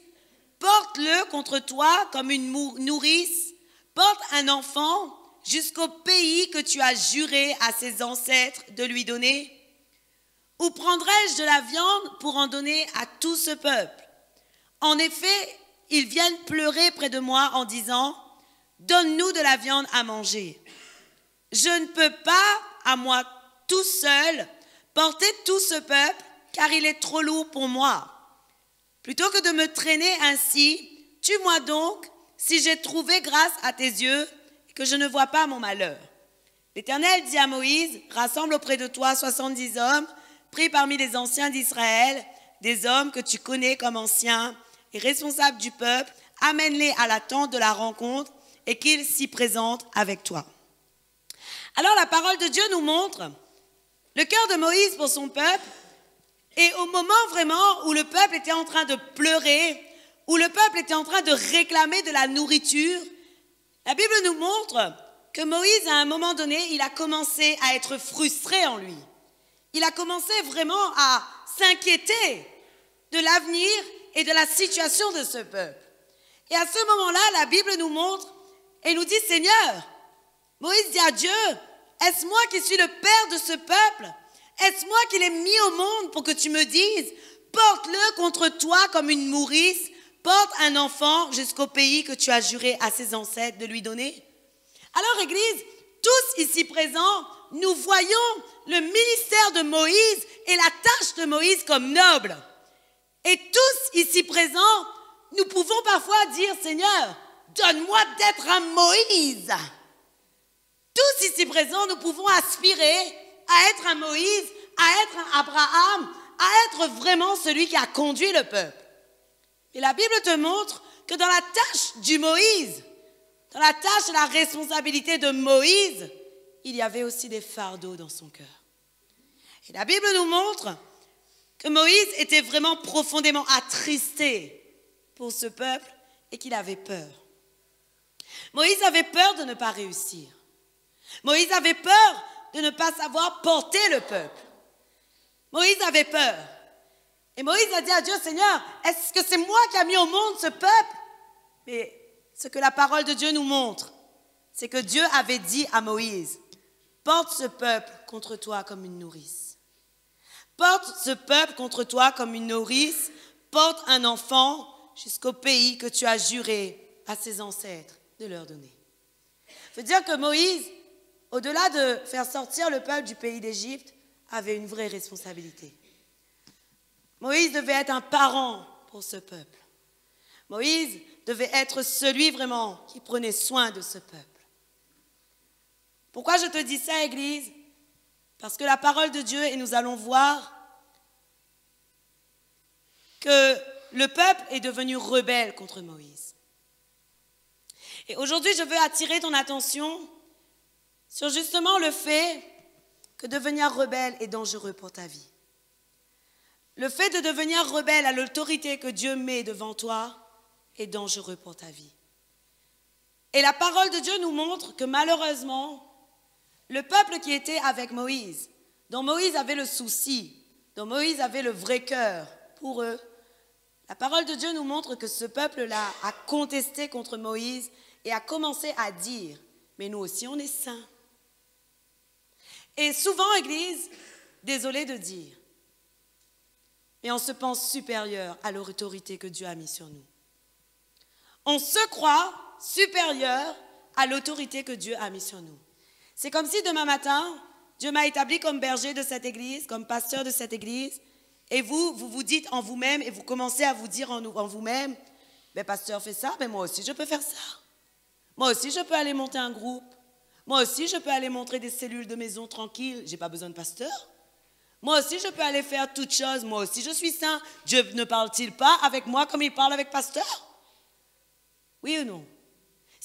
porte-le contre toi comme une nourrice, porte un enfant jusqu'au pays que tu as juré à ses ancêtres de lui donner? Ou prendrai-je de la viande pour en donner à tout ce peuple? En effet, ils viennent pleurer près de moi en disant, donne-nous de la viande à manger. Je ne peux pas, à moi tout seul, porter tout ce peuple, car il est trop lourd pour moi. Plutôt que de me traîner ainsi, tue-moi donc, si j'ai trouvé grâce à tes yeux, et que je ne vois pas mon malheur. L'Éternel dit à Moïse, rassemble auprès de toi 70 hommes, pris parmi les anciens d'Israël, des hommes que tu connais comme anciens et responsables du peuple, amène-les à la tente de la rencontre et qu'ils s'y présentent avec toi. Alors la parole de Dieu nous montre le cœur de Moïse pour son peuple, et au moment vraiment où le peuple était en train de pleurer, où le peuple était en train de réclamer de la nourriture, la Bible nous montre que Moïse, à un moment donné, il a commencé à être frustré en lui. Il a commencé vraiment à s'inquiéter de l'avenir et de la situation de ce peuple. Et à ce moment-là, la Bible nous montre et nous dit, Seigneur, Moïse dit à Dieu, est-ce moi qui suis le père de ce peuple? Est-ce moi qui l'ai mis au monde pour que tu me dises, porte-le contre toi comme une nourrice, porte un enfant jusqu'au pays que tu as juré à ses ancêtres de lui donner? Alors, Église, tous ici présents, nous voyons le ministère de Moïse et la tâche de Moïse comme noble. Et tous ici présents, nous pouvons parfois dire, Seigneur, donne-moi d'être un Moïse. Tous ici présents, nous pouvons aspirer à être un Moïse, à être un Abraham, à être vraiment celui qui a conduit le peuple. Et la Bible te montre que dans la tâche du Moïse, dans la tâche et la responsabilité de Moïse, il y avait aussi des fardeaux dans son cœur. Et la Bible nous montre que Moïse était vraiment profondément attristé pour ce peuple et qu'il avait peur. Moïse avait peur de ne pas réussir. Moïse avait peur de ne pas savoir porter le peuple. Moïse avait peur. Et Moïse a dit à Dieu, Seigneur, est-ce que c'est moi qui ai mis au monde ce peuple? Mais ce que la parole de Dieu nous montre, c'est que Dieu avait dit à Moïse, porte ce peuple contre toi comme une nourrice. Porte ce peuple contre toi comme une nourrice, porte un enfant jusqu'au pays que tu as juré à ses ancêtres de leur donner. Ça veut dire que Moïse, au-delà de faire sortir le peuple du pays d'Égypte, avait une vraie responsabilité. Moïse devait être un parent pour ce peuple. Moïse devait être celui vraiment qui prenait soin de ce peuple. Pourquoi je te dis ça, Église? Parce que la parole de Dieu, et nous allons voir que le peuple est devenu rebelle contre Moïse. Et aujourd'hui, je veux attirer ton attention sur justement le fait que devenir rebelle est dangereux pour ta vie. Le fait de devenir rebelle à l'autorité que Dieu met devant toi est dangereux pour ta vie. Et la parole de Dieu nous montre que malheureusement, le peuple qui était avec Moïse, dont Moïse avait le souci, dont Moïse avait le vrai cœur pour eux, la parole de Dieu nous montre que ce peuple-là a contesté contre Moïse et a commencé à dire, mais nous aussi on est saints. Et souvent, Église, désolé de dire, mais on se pense supérieur à l'autorité que Dieu a mise sur nous. On se croit supérieur à l'autorité que Dieu a mise sur nous. C'est comme si demain matin, Dieu m'a établi comme berger de cette église, comme pasteur de cette église, et vous vous dites en vous-même, et vous commencez à vous dire en vous-même, mais pasteur fait ça, mais moi aussi je peux faire ça. Moi aussi je peux aller monter un groupe. Moi aussi je peux aller montrer des cellules de maison tranquilles, j'ai pas besoin de pasteur. Moi aussi je peux aller faire toutes choses, moi aussi je suis saint. Dieu ne parle-t-il pas avec moi comme il parle avec pasteur? Oui ou non?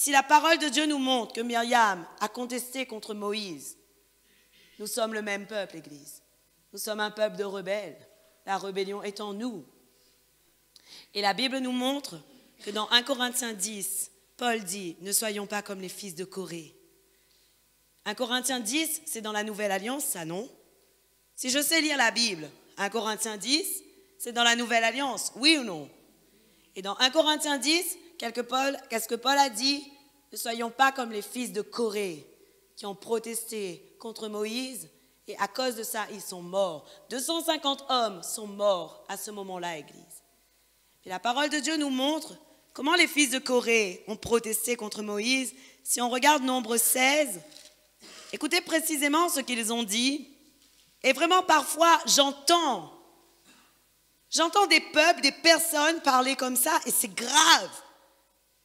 Si la parole de Dieu nous montre que Myriam a contesté contre Moïse, nous sommes le même peuple, Église. Nous sommes un peuple de rebelles. La rébellion est en nous. Et la Bible nous montre que dans 1 Corinthiens 10, Paul dit « Ne soyons pas comme les fils de Corée ». 1 Corinthiens 10, c'est dans la Nouvelle Alliance, ça non? Si je sais lire la Bible, 1 Corinthiens 10, c'est dans la Nouvelle Alliance, oui ou non? Et dans 1 Corinthiens 10, qu'est-ce que Paul a dit? Ne soyons pas comme les fils de Corée qui ont protesté contre Moïse et à cause de ça, ils sont morts. 250 hommes sont morts à ce moment-là, Église. Et la parole de Dieu nous montre comment les fils de Corée ont protesté contre Moïse. Si on regarde Nombre 16, écoutez précisément ce qu'ils ont dit. Et vraiment, parfois, j'entends des peuples, des personnes parler comme ça, et c'est grave.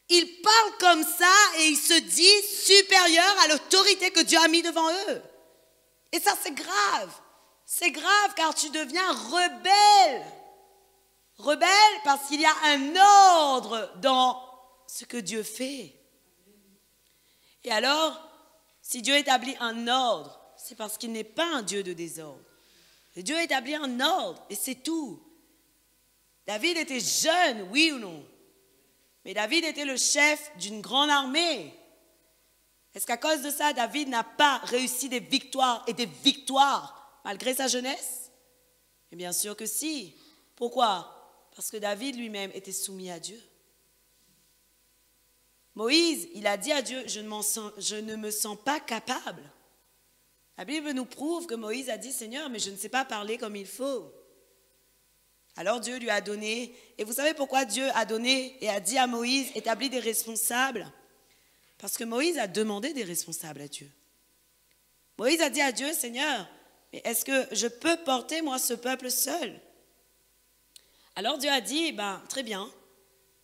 Ils parlent comme ça et ils se disent supérieurs à l'autorité que Dieu a mis devant eux. Et ça, c'est grave. C'est grave car tu deviens rebelle. Rebelle parce qu'il y a un ordre dans ce que Dieu fait. Et alors, si Dieu établit un ordre, c'est parce qu'il n'est pas un Dieu de désordre. Et Dieu établit un ordre et c'est tout. David était jeune, oui ou non? Mais David était le chef d'une grande armée. Est-ce qu'à cause de ça, David n'a pas réussi des victoires et des victoires malgré sa jeunesse? Et bien sûr que si. Pourquoi? Parce que David lui-même était soumis à Dieu. Moïse, il a dit à Dieu, je ne me sens pas capable. La Bible nous prouve que Moïse a dit, Seigneur, mais je ne sais pas parler comme il faut. Alors Dieu lui a donné, et vous savez pourquoi Dieu a donné et a dit à Moïse, établis des responsables? Parce que Moïse a demandé des responsables à Dieu. Moïse a dit à Dieu, Seigneur, mais est-ce que je peux porter moi ce peuple seul? Alors Dieu a dit, très bien,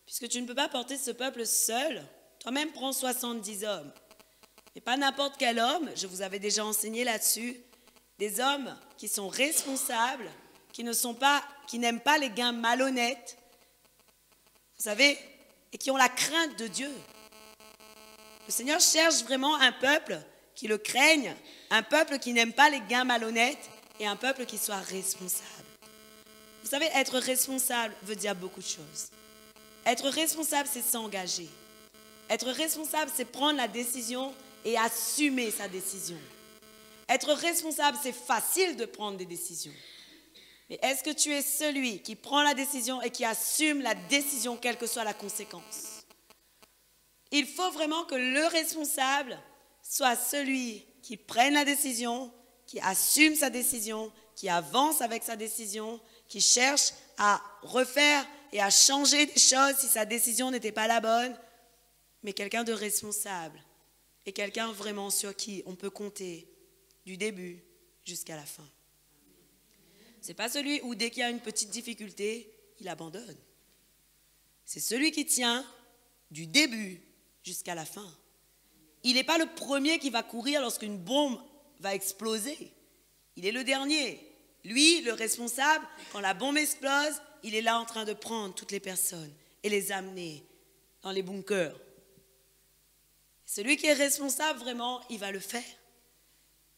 puisque tu ne peux pas porter ce peuple seul, toi-même prends 70 hommes. Et pas n'importe quel homme, je vous avais déjà enseigné là-dessus, des hommes qui sont responsables, qui n'aiment pas les gains malhonnêtes, vous savez, et qui ont la crainte de Dieu. Le Seigneur cherche vraiment un peuple qui le craigne, un peuple qui n'aime pas les gains malhonnêtes et un peuple qui soit responsable. Vous savez, être responsable veut dire beaucoup de choses. Être responsable, c'est s'engager. Être responsable, c'est prendre la décision et assumer sa décision. Être responsable, c'est facile de prendre des décisions. Mais est-ce que tu es celui qui prend la décision et qui assume la décision, quelle que soit la conséquence? Il faut vraiment que le responsable soit celui qui prenne la décision, qui assume sa décision, qui avance avec sa décision, qui cherche à refaire et à changer des choses si sa décision n'était pas la bonne, mais quelqu'un de responsable et quelqu'un vraiment sur qui on peut compter du début jusqu'à la fin. Ce n'est pas celui où dès qu'il y a une petite difficulté, il abandonne. C'est celui qui tient du début jusqu'à la fin. Il n'est pas le premier qui va courir lorsqu'une bombe va exploser. Il est le dernier. Lui, le responsable, quand la bombe explose, il est là en train de prendre toutes les personnes et les amener dans les bunkers. Celui qui est responsable, vraiment, il va le faire.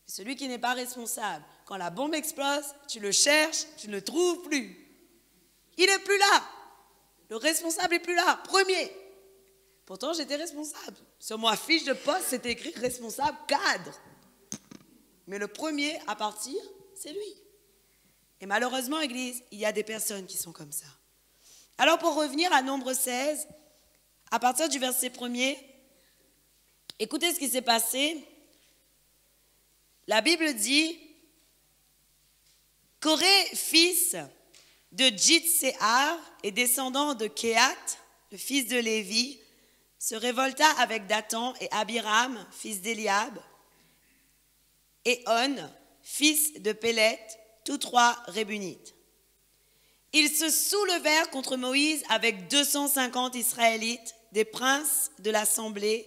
Celui qui n'est pas responsable, quand la bombe explose, tu le cherches, tu ne le trouves plus. Il n'est plus là. Le responsable n'est plus là, premier. Pourtant, j'étais responsable. Sur ma fiche de poste, c'était écrit responsable cadre. Mais le premier à partir, c'est lui. Et malheureusement, Église, il y a des personnes qui sont comme ça. Alors, pour revenir à Nombre 16, à partir du verset 1er, écoutez ce qui s'est passé. La Bible dit, Coré, fils de Jitséar et descendant de Kehat, le fils de Lévi, se révolta avec Dathan et Abiram, fils d'Éliab, et On, fils de Pélet, tous trois Rébunites. Ils se soulevèrent contre Moïse avec 250 Israélites, des princes de l'assemblée,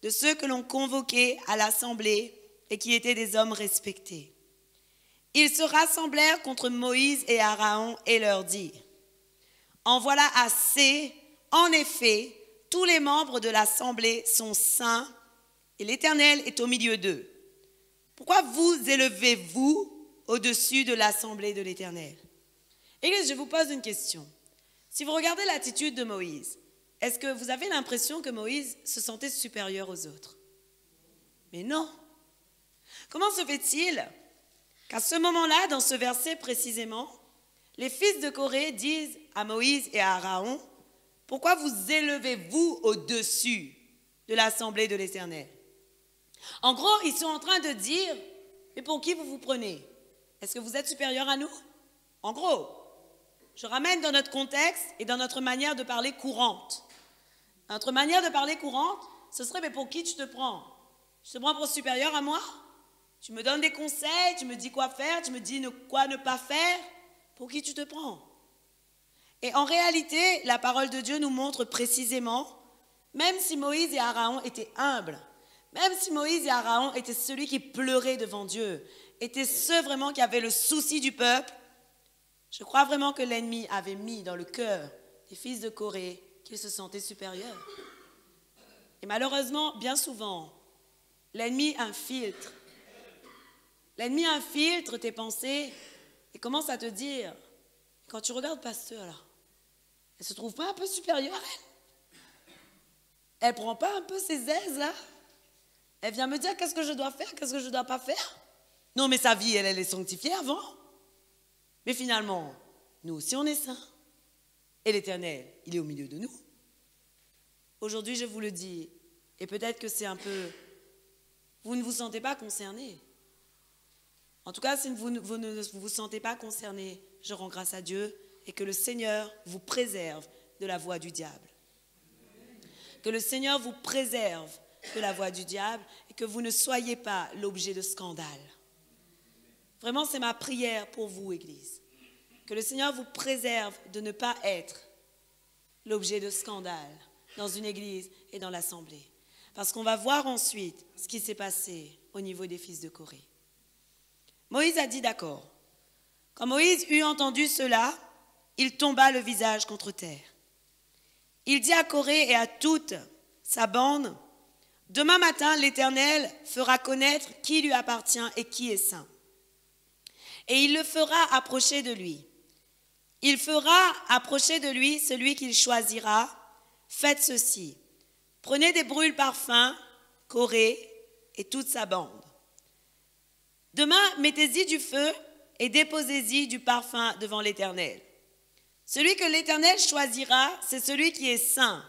de ceux que l'on convoquait à l'assemblée et qui étaient des hommes respectés. Ils se rassemblèrent contre Moïse et Aaron et leur dirent, « En voilà assez, en effet, tous les membres de l'assemblée sont saints et l'Éternel est au milieu d'eux. Pourquoi vous élevez-vous au-dessus de l'assemblée de l'Éternel? Église, je vous pose une question. Si vous regardez l'attitude de Moïse, est-ce que vous avez l'impression que Moïse se sentait supérieur aux autres? Mais non. Comment se fait-il qu'à ce moment-là, dans ce verset précisément, les fils de Corée disent à Moïse et à Aaron, « Pourquoi vous élevez-vous au-dessus de l'assemblée de l'Éternel » En gros, ils sont en train de dire, « Mais pour qui vous vous prenez? Est-ce que vous êtes supérieur à nous ?» En gros, je ramène dans notre contexte et dans notre manière de parler courante. Notre manière de parler courante, ce serait, « Mais pour qui tu te prends? Je te prends pour supérieur à moi? Tu me donnes des conseils, tu me dis quoi faire, tu me dis quoi ne pas faire. Pour qui tu te prends? » Et en réalité, la parole de Dieu nous montre précisément, même si Moïse et Aaron étaient humbles, même si Moïse et Aaron étaient celui qui pleurait devant Dieu, étaient ceux vraiment qui avaient le souci du peuple, je crois vraiment que l'ennemi avait mis dans le cœur des fils de Corée qu'ils se sentaient supérieurs. Et malheureusement, bien souvent, l'ennemi infiltre. L'ennemi infiltre tes pensées et commence à te dire, quand tu regardes pasteur là, elle se trouve pas un peu supérieure à elle? Elle prend pas un peu ses aises là? Elle vient me dire qu'est-ce que je dois faire, qu'est-ce que je dois pas faire? Non mais sa vie, elle est sanctifiée avant. Mais finalement, nous aussi on est saints. Et l'Éternel, il est au milieu de nous. Aujourd'hui, je vous le dis, et peut-être que c'est un peu... Vous ne vous sentez pas concerné. En tout cas, si vous ne vous sentez pas concerné, je rends grâce à Dieu et que le Seigneur vous préserve de la voie du diable. Que le Seigneur vous préserve de la voie du diable et que vous ne soyez pas l'objet de scandale. Vraiment, c'est ma prière pour vous, Église. Que le Seigneur vous préserve de ne pas être l'objet de scandale dans une église et dans l'assemblée. Parce qu'on va voir ensuite ce qui s'est passé au niveau des fils de Corée. Moïse a dit d'accord. Quand Moïse eut entendu cela, il tomba le visage contre terre. Il dit à Corée et à toute sa bande, « Demain matin, l'Éternel fera connaître qui lui appartient et qui est saint. Et il le fera approcher de lui. Il fera approcher de lui celui qu'il choisira. Faites ceci. Prenez des brûle-parfums, Corée et toute sa bande. Demain, mettez-y du feu et déposez-y du parfum devant l'Éternel. Celui que l'Éternel choisira, c'est celui qui est saint.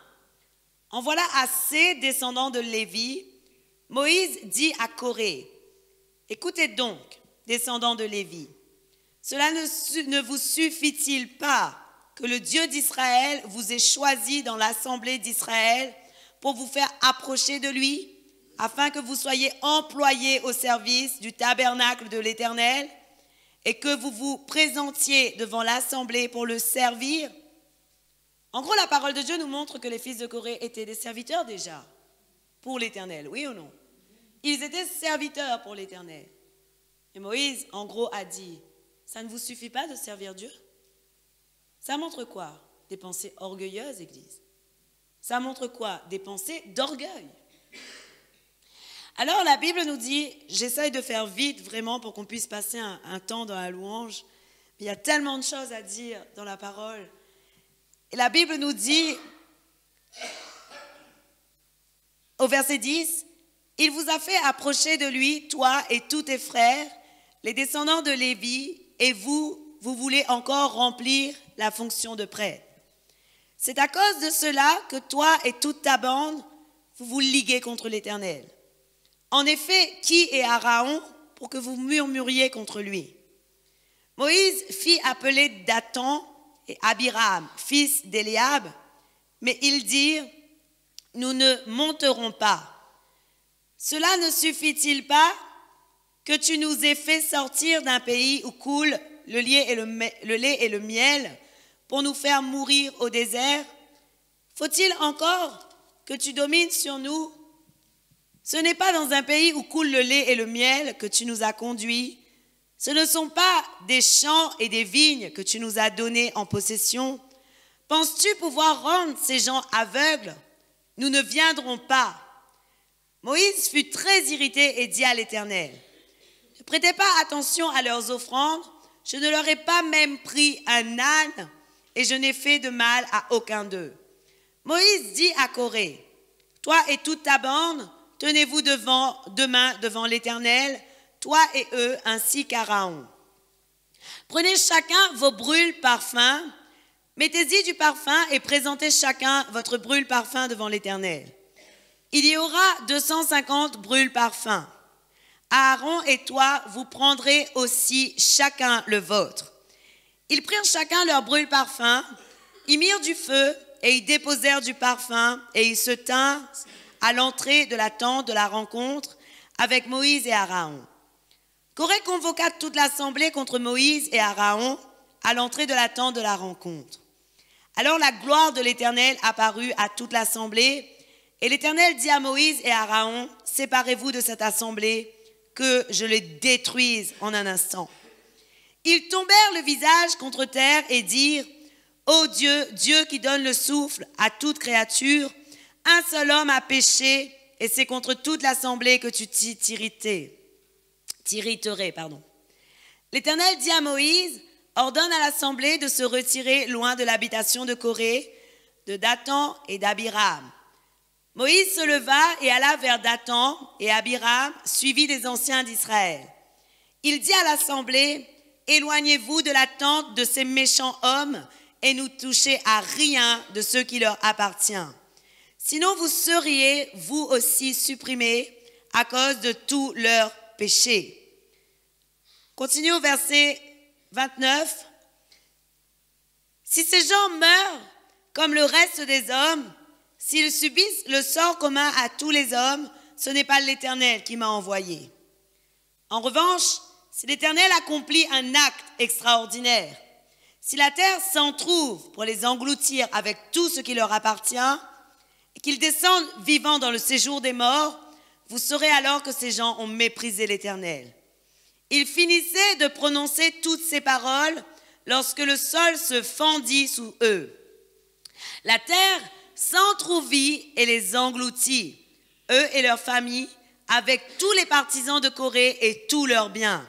En voilà assez, descendants de Lévi. Moïse dit à Corée, « Écoutez donc, descendants de Lévi, cela ne vous suffit-il pas que le Dieu d'Israël vous ait choisi dans l'assemblée d'Israël pour vous faire approcher de lui, afin que vous soyez employés au service du tabernacle de l'Éternel et que vous vous présentiez devant l'assemblée pour le servir? » En gros, la parole de Dieu nous montre que les fils de Corée étaient des serviteurs déjà pour l'Éternel, oui ou non? Ils étaient serviteurs pour l'Éternel. Et Moïse, en gros, a dit, ça ne vous suffit pas de servir Dieu? Ça montre quoi? Des pensées orgueilleuses, Église. Ça montre quoi? Des pensées d'orgueil. Alors la Bible nous dit, j'essaye de faire vite vraiment pour qu'on puisse passer un temps dans la louange, mais il y a tellement de choses à dire dans la parole. Et la Bible nous dit, au verset 10, « Il vous a fait approcher de lui, toi et tous tes frères, les descendants de Lévi, et vous voulez encore remplir la fonction de prêtre. C'est à cause de cela que toi et toute ta bande, vous vous liguez contre l'Éternel. En effet, qui est Aaron pour que vous murmuriez contre lui? » Moïse fit appeler Dathan et Abiram, fils d'Éliab, mais ils dirent, « Nous ne monterons pas. Cela ne suffit-il pas que tu nous aies fait sortir d'un pays où coule le lait et le miel pour nous faire mourir au désert? Faut-il encore que tu domines sur nous? Ce n'est pas dans un pays où coule le lait et le miel que tu nous as conduits. Ce ne sont pas des champs et des vignes que tu nous as donnés en possession. Penses-tu pouvoir rendre ces gens aveugles nous ne viendrons pas. Moïse fut très irrité et dit à l'Éternel, ne prêtez pas attention à leurs offrandes, je ne leur ai pas même pris un âne et je n'ai fait de mal à aucun d'eux. Moïse dit à Corée, toi et toute ta bande, tenez-vous demain devant l'Éternel, toi et eux ainsi qu'Aaron. Prenez chacun vos brûle-parfums, mettez-y du parfum et présentez chacun votre brûle-parfum devant l'Éternel. Il y aura 250 brûle-parfums. Aaron et toi, vous prendrez aussi chacun le vôtre. Ils prirent chacun leur brûle-parfum, ils mirent du feu et ils déposèrent du parfum et ils se tinrent à l'entrée de la tente de la rencontre avec Moïse et Aaron. Corée convoqua toute l'assemblée contre Moïse et Aaron à l'entrée de la tente de la rencontre. Alors la gloire de l'Éternel apparut à toute l'assemblée, et l'Éternel dit à Moïse et à Aaron, séparez-vous de cette assemblée, que je les détruise en un instant. Ils tombèrent le visage contre terre et dirent, ô Dieu, Dieu qui donne le souffle à toute créature, un seul homme a péché, et c'est contre toute l'assemblée que tu t'irriterais. L'Éternel dit à Moïse, ordonne à l'assemblée de se retirer loin de l'habitation de Corée, de Dathan et d'Abiram. Moïse se leva et alla vers Dathan et Abiram, suivi des anciens d'Israël. Il dit à l'assemblée, éloignez-vous de la tente de ces méchants hommes et ne touchez à rien de ce qui leur appartient. Sinon vous seriez vous aussi supprimés à cause de tous leurs péchés. Continue au verset 29. Si ces gens meurent comme le reste des hommes, s'ils subissent le sort commun à tous les hommes, ce n'est pas l'Éternel qui m'a envoyé. En revanche, si l'Éternel accomplit un acte extraordinaire, si la terre s'en trouve pour les engloutir avec tout ce qui leur appartient, et qu'ils descendent vivants dans le séjour des morts, vous saurez alors que ces gens ont méprisé l'Éternel. Ils finissaient de prononcer toutes ces paroles lorsque le sol se fendit sous eux. La terre s'entrouvit et les engloutit, eux et leurs familles, avec tous les partisans de Corée et tous leurs biens.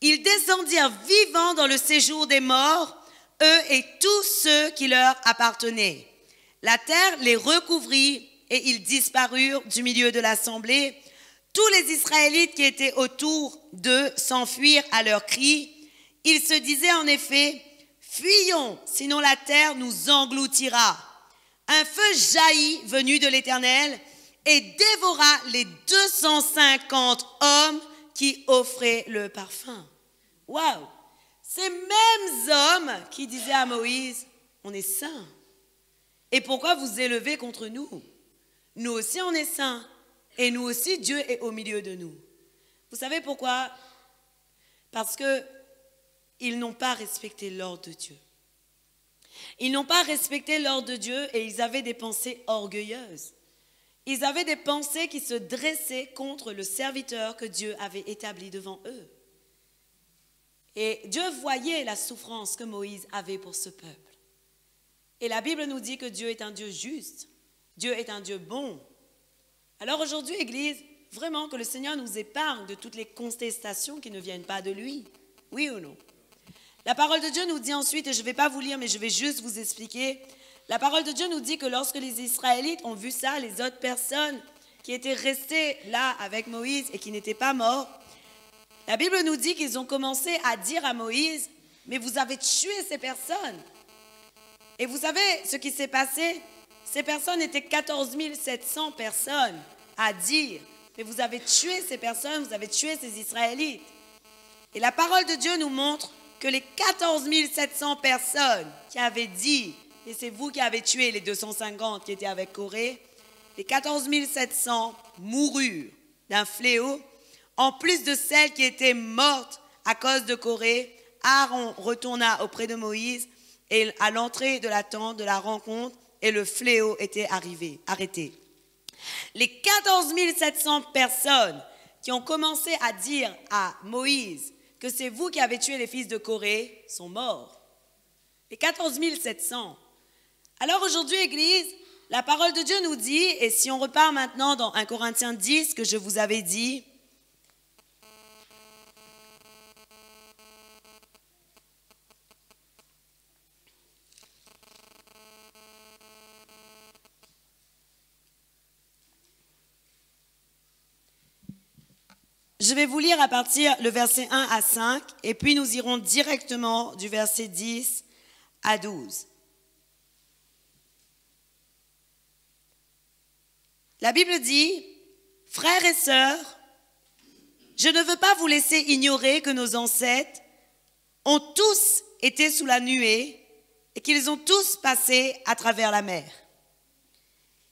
Ils descendirent vivants dans le séjour des morts, eux et tous ceux qui leur appartenaient. La terre les recouvrit et ils disparurent du milieu de l'assemblée. Tous les Israélites qui étaient autour d'eux s'enfuirent à leurs cris. Ils se disaient en effet, fuyons, sinon la terre nous engloutira. Un feu jaillit venu de l'Éternel et dévora les 250 hommes qui offraient le parfum. Waouh! Ces mêmes hommes qui disaient à Moïse, on est saints. Et pourquoi vous élevez contre nous? Nous aussi on est saints. Et nous aussi, Dieu est au milieu de nous. Vous savez pourquoi? Parce qu'ils n'ont pas respecté l'ordre de Dieu. Ils n'ont pas respecté l'ordre de Dieu et ils avaient des pensées orgueilleuses. Ils avaient des pensées qui se dressaient contre le serviteur que Dieu avait établi devant eux. Et Dieu voyait la souffrance que Moïse avait pour ce peuple. Et la Bible nous dit que Dieu est un Dieu juste. Dieu est un Dieu bon. Alors aujourd'hui, Église, vraiment que le Seigneur nous épargne de toutes les contestations qui ne viennent pas de lui. Oui ou non? La parole de Dieu nous dit ensuite, et je ne vais pas vous lire, mais je vais juste vous expliquer. La parole de Dieu nous dit que lorsque les Israélites ont vu ça, les autres personnes qui étaient restées là avec Moïse et qui n'étaient pas morts, la Bible nous dit qu'ils ont commencé à dire à Moïse, mais vous avez tué ces personnes. Et vous savez ce qui s'est passé? Ces personnes étaient 14 700 personnes à dire, mais vous avez tué ces personnes, vous avez tué ces Israélites. Et la parole de Dieu nous montre que les 14 700 personnes qui avaient dit, et c'est vous qui avez tué les 250 qui étaient avec Corée, les 14 700 moururent d'un fléau, en plus de celles qui étaient mortes à cause de Corée. Aaron retourna auprès de Moïse et à l'entrée de la tente de la rencontre, et le fléau était arrêté. Les 14 700 personnes qui ont commencé à dire à Moïse que c'est vous qui avez tué les fils de Corée sont morts. Les 14 700. Alors aujourd'hui, Église, La parole de Dieu nous dit, et si on repart maintenant dans 1 Corinthiens 10, que je vous avais dit, je vais vous lire à partir le verset 1 à 5, et puis nous irons directement du verset 10 à 12. La Bible dit, « Frères et sœurs, je ne veux pas vous laisser ignorer que nos ancêtres ont tous été sous la nuée et qu'ils ont tous passé à travers la mer.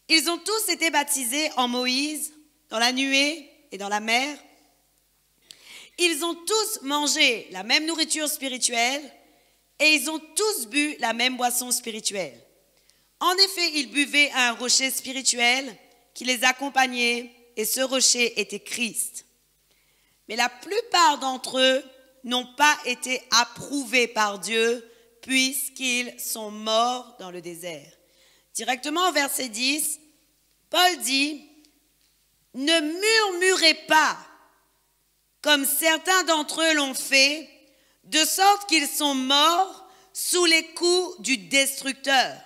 Ils ont tous été baptisés en Moïse, dans la nuée et dans la mer. Ils ont tous mangé la même nourriture spirituelle et ils ont tous bu la même boisson spirituelle. En effet, ils buvaient à un rocher spirituel qui les accompagnait et ce rocher était Christ. Mais la plupart d'entre eux n'ont pas été approuvés par Dieu puisqu'ils sont morts dans le désert. » Directement au verset 10, Paul dit, « Ne murmurez pas comme certains d'entre eux l'ont fait, de sorte qu'ils sont morts sous les coups du destructeur.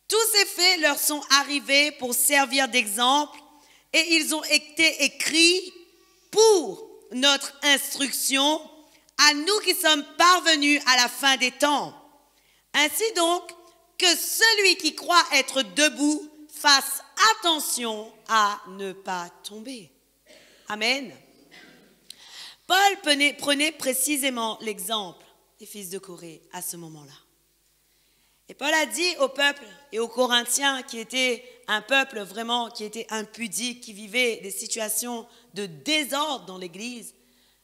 Tous ces faits leur sont arrivés pour servir d'exemple et ils ont été écrits pour notre instruction, à nous qui sommes parvenus à la fin des temps. Ainsi donc, que celui qui croit être debout fasse attention à ne pas tomber. » Amen. Paul prenait précisément l'exemple des fils de Corée à ce moment-là. Et Paul a dit au peuple et aux Corinthiens, qui était un peuple vraiment qui était impudique, qui vivait des situations de désordre dans l'Église,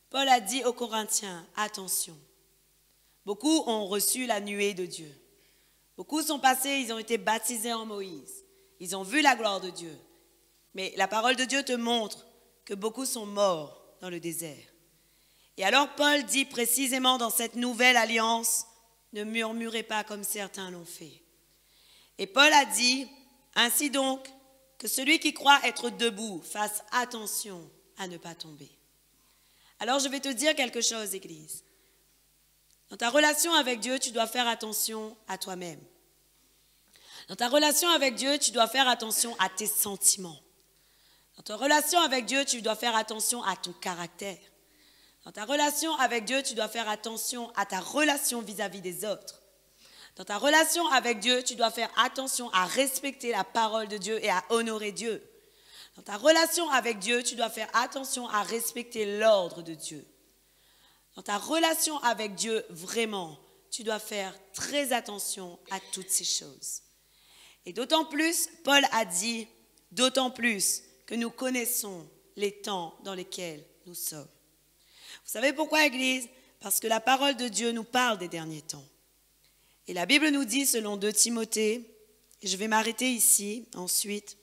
Paul a dit aux Corinthiens, attention, beaucoup ont reçu la nuée de Dieu. Beaucoup sont passés, ils ont été baptisés en Moïse. Ils ont vu la gloire de Dieu. Mais la parole de Dieu te montre que beaucoup sont morts dans le désert. Et alors Paul dit précisément dans cette nouvelle alliance, ne murmurez pas comme certains l'ont fait. Et Paul a dit, ainsi donc, que celui qui croit être debout fasse attention à ne pas tomber. Alors je vais te dire quelque chose, Église. Dans ta relation avec Dieu, tu dois faire attention à toi-même. Dans ta relation avec Dieu, tu dois faire attention à tes sentiments. Dans ta relation avec Dieu, tu dois faire attention à ton caractère. Dans ta relation avec Dieu, tu dois faire attention à ta relation vis-à-vis des autres. Dans ta relation avec Dieu, tu dois faire attention à respecter la parole de Dieu et à honorer Dieu. Dans ta relation avec Dieu, tu dois faire attention à respecter l'ordre de Dieu. Dans ta relation avec Dieu, vraiment, tu dois faire très attention à toutes ces choses. Et d'autant plus, Paul a dit, d'autant plus que nous connaissons les temps dans lesquels nous sommes. Vous savez pourquoi, Église? Parce que la parole de Dieu nous parle des derniers temps. Et la Bible nous dit, selon 2 Timothée, et je vais m'arrêter ici, ensuite.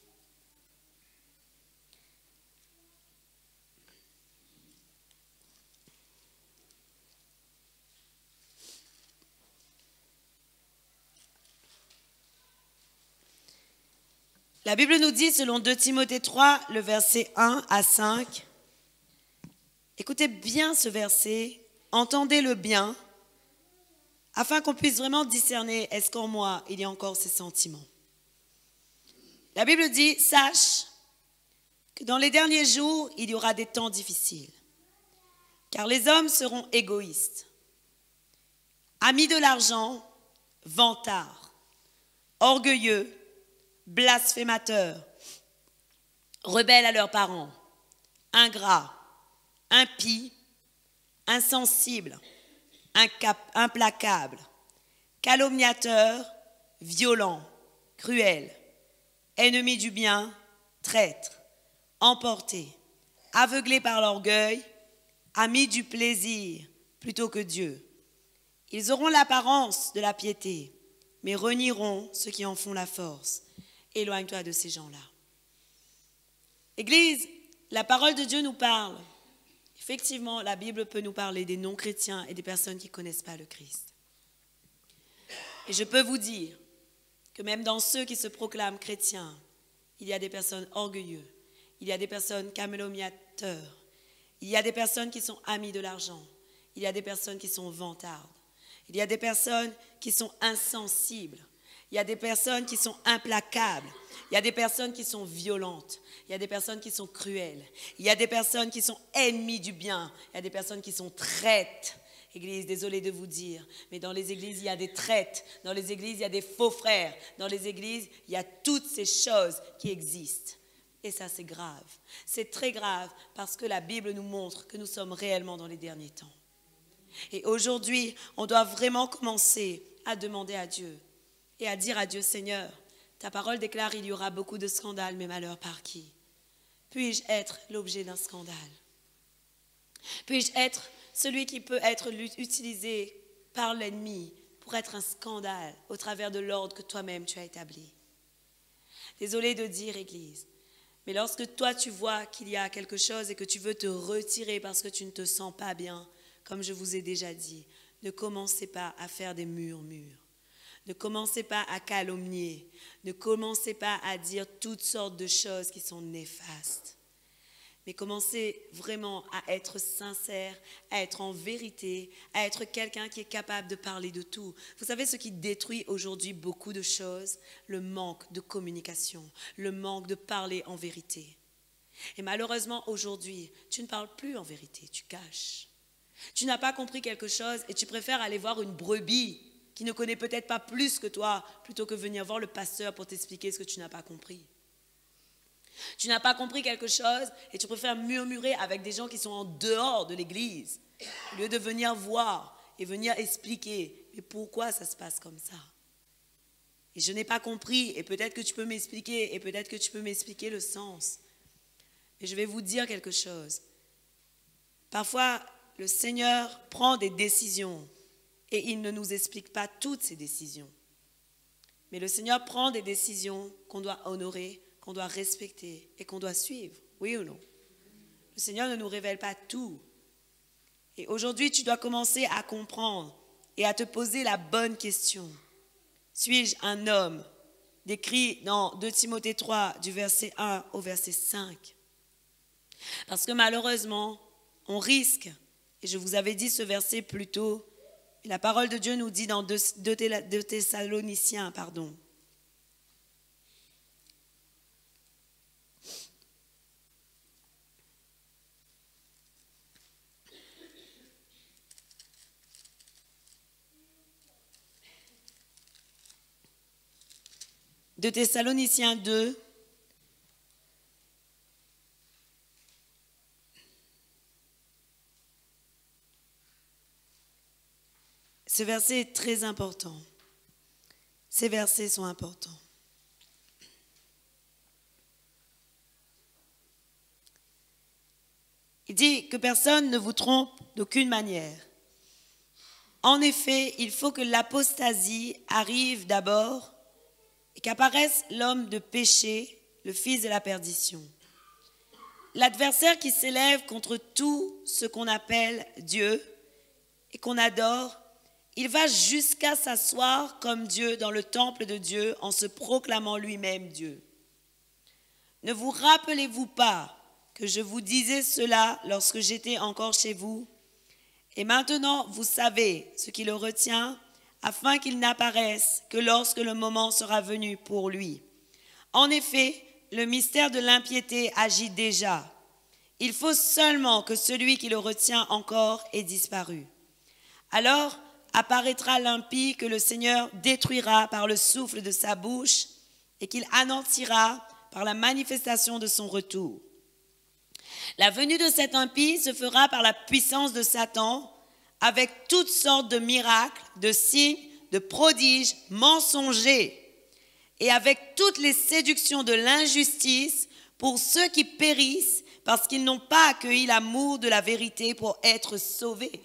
La Bible nous dit, selon 2 Timothée 3, le verset 1 à 5, écoutez bien ce verset, entendez-le bien, afin qu'on puisse vraiment discerner, est-ce qu'en moi, il y a encore ces sentiments. La Bible dit, sache que dans les derniers jours, il y aura des temps difficiles, car les hommes seront égoïstes, amis de l'argent, vantards, orgueilleux, blasphémateurs, rebelles à leurs parents, ingrats, impies, insensibles, implacables, calomniateurs, violents, cruels, ennemis du bien, traîtres, emportés, aveuglés par l'orgueil, amis du plaisir plutôt que Dieu. Ils auront l'apparence de la piété, mais renieront ceux qui en font la force. Éloigne-toi de ces gens-là. Église, la parole de Dieu nous parle. Effectivement, la Bible peut nous parler des non-chrétiens et des personnes qui ne connaissent pas le Christ. Et je peux vous dire que même dans ceux qui se proclament chrétiens, il y a des personnes orgueilleuses, il y a des personnes calomniateurs, il y a des personnes qui sont amies de l'argent, il y a des personnes qui sont vantardes, il y a des personnes qui sont insensibles, il y a des personnes qui sont implacables, il y a des personnes qui sont violentes, il y a des personnes qui sont cruelles, il y a des personnes qui sont ennemies du bien, il y a des personnes qui sont traîtres. Église, désolé de vous dire, mais dans les églises, il y a des traîtres, dans les églises, il y a des faux frères, dans les églises, il y a toutes ces choses qui existent. Et ça, c'est grave. C'est très grave parce que la Bible nous montre que nous sommes réellement dans les derniers temps. Et aujourd'hui, on doit vraiment commencer à demander à Dieu et à dire à Dieu, Seigneur, ta parole déclare il y aura beaucoup de scandales, mais malheur par qui? Puis-je être l'objet d'un scandale? Puis-je être celui qui peut être utilisé par l'ennemi pour être un scandale au travers de l'ordre que toi-même tu as établi? Désolé de dire, Église, mais lorsque toi tu vois qu'il y a quelque chose et que tu veux te retirer parce que tu ne te sens pas bien, comme je vous ai déjà dit, ne commencez pas à faire des murmures. Ne commencez pas à calomnier. Ne commencez pas à dire toutes sortes de choses qui sont néfastes. Mais commencez vraiment à être sincère, à être en vérité, à être quelqu'un qui est capable de parler de tout. Vous savez ce qui détruit aujourd'hui beaucoup de choses? Le manque de communication, le manque de parler en vérité. Et malheureusement, aujourd'hui, tu ne parles plus en vérité, tu caches. Tu n'as pas compris quelque chose et tu préfères aller voir une brebis qui ne connaît peut-être pas plus que toi, plutôt que venir voir le pasteur pour t'expliquer ce que tu n'as pas compris. Tu n'as pas compris quelque chose et tu préfères murmurer avec des gens qui sont en dehors de l'église, au lieu de venir voir et venir expliquer. Mais pourquoi ça se passe comme ça? Et je n'ai pas compris, et peut-être que tu peux m'expliquer, et peut-être que tu peux m'expliquer le sens. Mais je vais vous dire quelque chose. Parfois, le Seigneur prend des décisions et il ne nous explique pas toutes ces décisions. Mais le Seigneur prend des décisions qu'on doit honorer, qu'on doit respecter et qu'on doit suivre. Oui ou non? Le Seigneur ne nous révèle pas tout. Et aujourd'hui, tu dois commencer à comprendre et à te poser la bonne question. Suis-je un homme? Décrit dans 2 Timothée 3, du verset 1 au verset 5. Parce que malheureusement, on risque, et je vous avais dit ce verset plus tôt, et la parole de Dieu nous dit dans 2 Thessaloniciens, pardon. De Thessaloniciens 2, ce verset est très important. Ces versets sont importants. Il dit que personne ne vous trompe d'aucune manière. En effet, il faut que l'apostasie arrive d'abord et qu'apparaisse l'homme de péché, le fils de la perdition. L'adversaire qui s'élève contre tout ce qu'on appelle Dieu et qu'on adore, il va jusqu'à s'asseoir comme Dieu dans le temple de Dieu en se proclamant lui-même Dieu. Ne vous rappelez-vous pas que je vous disais cela lorsque j'étais encore chez vous? Et maintenant, vous savez ce qui le retient, afin qu'il n'apparaisse que lorsque le moment sera venu pour lui. En effet, le mystère de l'impiété agit déjà. Il faut seulement que celui qui le retient encore ait disparu. Alors apparaîtra l'impie que le Seigneur détruira par le souffle de sa bouche et qu'il anéantira par la manifestation de son retour. La venue de cet impie se fera par la puissance de Satan, avec toutes sortes de miracles, de signes, de prodiges mensongers, et avec toutes les séductions de l'injustice pour ceux qui périssent parce qu'ils n'ont pas accueilli l'amour de la vérité pour être sauvés.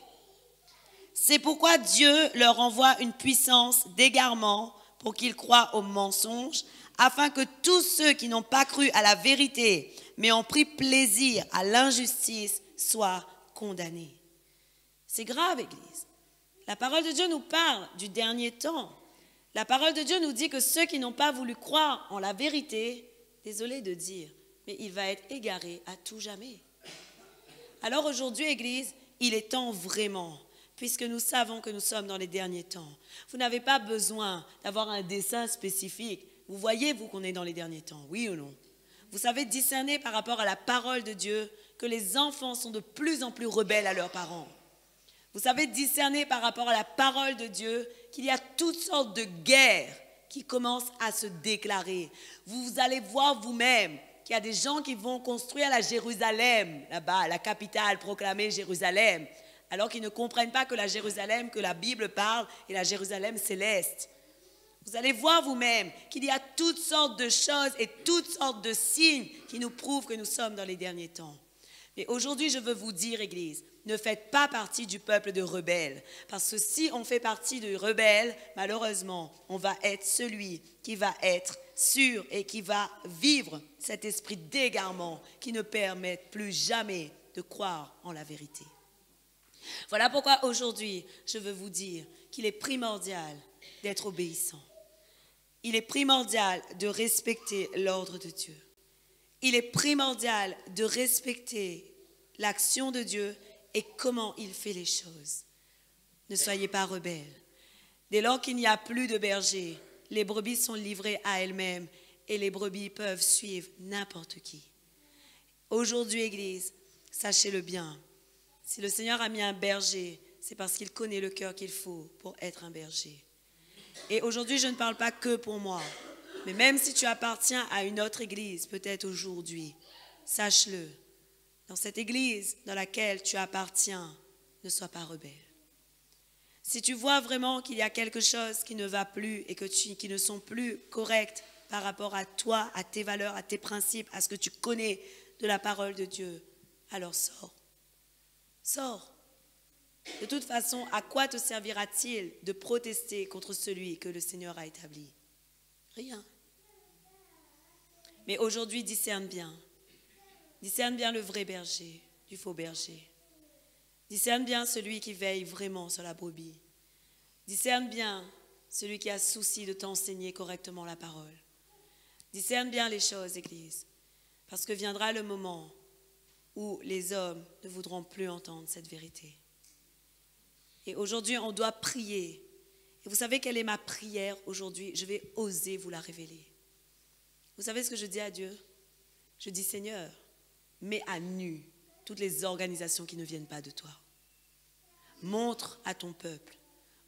C'est pourquoi Dieu leur envoie une puissance d'égarement pour qu'ils croient aux mensonges, afin que tous ceux qui n'ont pas cru à la vérité, mais ont pris plaisir à l'injustice, soient condamnés. C'est grave, Église. La parole de Dieu nous parle du dernier temps. La parole de Dieu nous dit que ceux qui n'ont pas voulu croire en la vérité, désolé de dire, mais il va être égaré à tout jamais. Alors aujourd'hui, Église, il est temps vraiment, puisque nous savons que nous sommes dans les derniers temps. Vous n'avez pas besoin d'avoir un dessin spécifique. Vous voyez, vous, qu'on est dans les derniers temps, oui ou non? Vous savez discerner par rapport à la parole de Dieu que les enfants sont de plus en plus rebelles à leurs parents. Vous savez discerner par rapport à la parole de Dieu qu'il y a toutes sortes de guerres qui commencent à se déclarer. Vous allez voir vous-même qu'il y a des gens qui vont construire la Jérusalem, là-bas, la capitale proclamée Jérusalem, alors qu'ils ne comprennent pas que la Jérusalem que la Bible parle est la Jérusalem céleste. Vous allez voir vous-même qu'il y a toutes sortes de choses et toutes sortes de signes qui nous prouvent que nous sommes dans les derniers temps. Mais aujourd'hui, je veux vous dire, Église, ne faites pas partie du peuple de rebelles. Parce que si on fait partie de rebelles, malheureusement, on va être celui qui va être sûr et qui va vivre cet esprit d'égarement qui ne permet plus jamais de croire en la vérité. Voilà pourquoi aujourd'hui, je veux vous dire qu'il est primordial d'être obéissant. Il est primordial de respecter l'ordre de Dieu. Il est primordial de respecter l'action de Dieu et comment il fait les choses. Ne soyez pas rebelles. Dès lors qu'il n'y a plus de berger, les brebis sont livrées à elles-mêmes et les brebis peuvent suivre n'importe qui. Aujourd'hui, Église, sachez-le bien, si le Seigneur a mis un berger, c'est parce qu'il connaît le cœur qu'il faut pour être un berger. Et aujourd'hui, je ne parle pas que pour moi, mais même si tu appartiens à une autre église, peut-être aujourd'hui, sache-le, dans cette église dans laquelle tu appartiens, ne sois pas rebelle. Si tu vois vraiment qu'il y a quelque chose qui ne va plus et qui ne sont plus corrects par rapport à toi, à tes valeurs, à tes principes, à ce que tu connais de la parole de Dieu, alors sors. Sors. De toute façon, à quoi te servira-t-il de protester contre celui que le Seigneur a établi? Rien. Mais aujourd'hui, discerne bien. Discerne bien le vrai berger du faux berger. Discerne bien celui qui veille vraiment sur la brebis. Discerne bien celui qui a souci de t'enseigner correctement la parole. Discerne bien les choses, Église, parce que viendra le moment où les hommes ne voudront plus entendre cette vérité. Et aujourd'hui, on doit prier. Et vous savez quelle est ma prière aujourd'hui? Je vais oser vous la révéler. Vous savez ce que je dis à Dieu? Je dis, Seigneur, mets à nu toutes les organisations qui ne viennent pas de toi. Montre à ton peuple,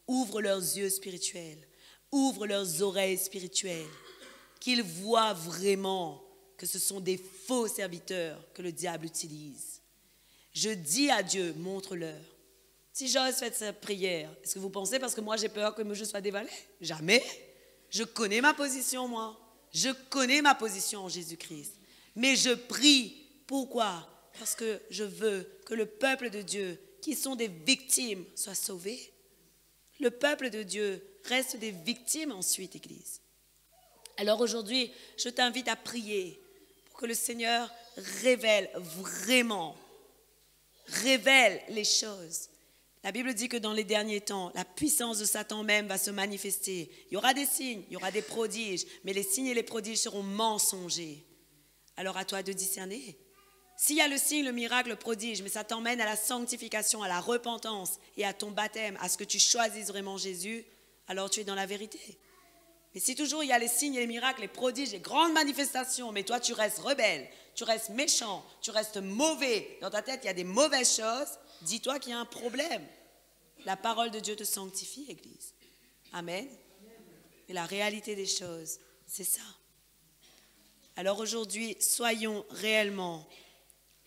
ouvre leurs yeux spirituels, ouvre leurs oreilles spirituelles, qu'ils voient vraiment que ce sont des faux serviteurs que le diable utilise. Je dis à Dieu, montre-leur. Si j'ose faire cette prière, est-ce que vous pensez parce que moi j'ai peur que je sois dévalé? Jamais. Je connais ma position, moi. Je connais ma position en Jésus-Christ. Mais je prie. Pourquoi? Parce que je veux que le peuple de Dieu, qui sont des victimes, soit sauvé. Le peuple de Dieu reste des victimes ensuite, Église. Alors aujourd'hui, je t'invite à prier pour que le Seigneur révèle vraiment, révèle les choses. La Bible dit que dans les derniers temps, la puissance de Satan même va se manifester. Il y aura des signes, il y aura des prodiges, mais les signes et les prodiges seront mensongers. Alors à toi de discerner. S'il y a le signe, le miracle, le prodige, mais ça t'emmène à la sanctification, à la repentance et à ton baptême, à ce que tu choisisses vraiment Jésus, alors tu es dans la vérité. Mais si toujours il y a les signes et les miracles, les prodiges, les grandes manifestations, mais toi tu restes rebelle, tu restes méchant, tu restes mauvais, dans ta tête il y a des mauvaises choses, dis-toi qu'il y a un problème. La parole de Dieu te sanctifie, Église. Amen. Et la réalité des choses, c'est ça. Alors aujourd'hui, soyons réellement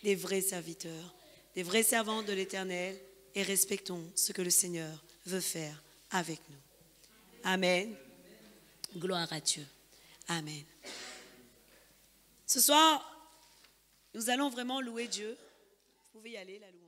des vrais serviteurs, des vrais servants de l'Éternel et respectons ce que le Seigneur veut faire avec nous. Amen. Gloire à Dieu. Amen. Ce soir, nous allons vraiment louer Dieu. Vous pouvez y aller, la louange.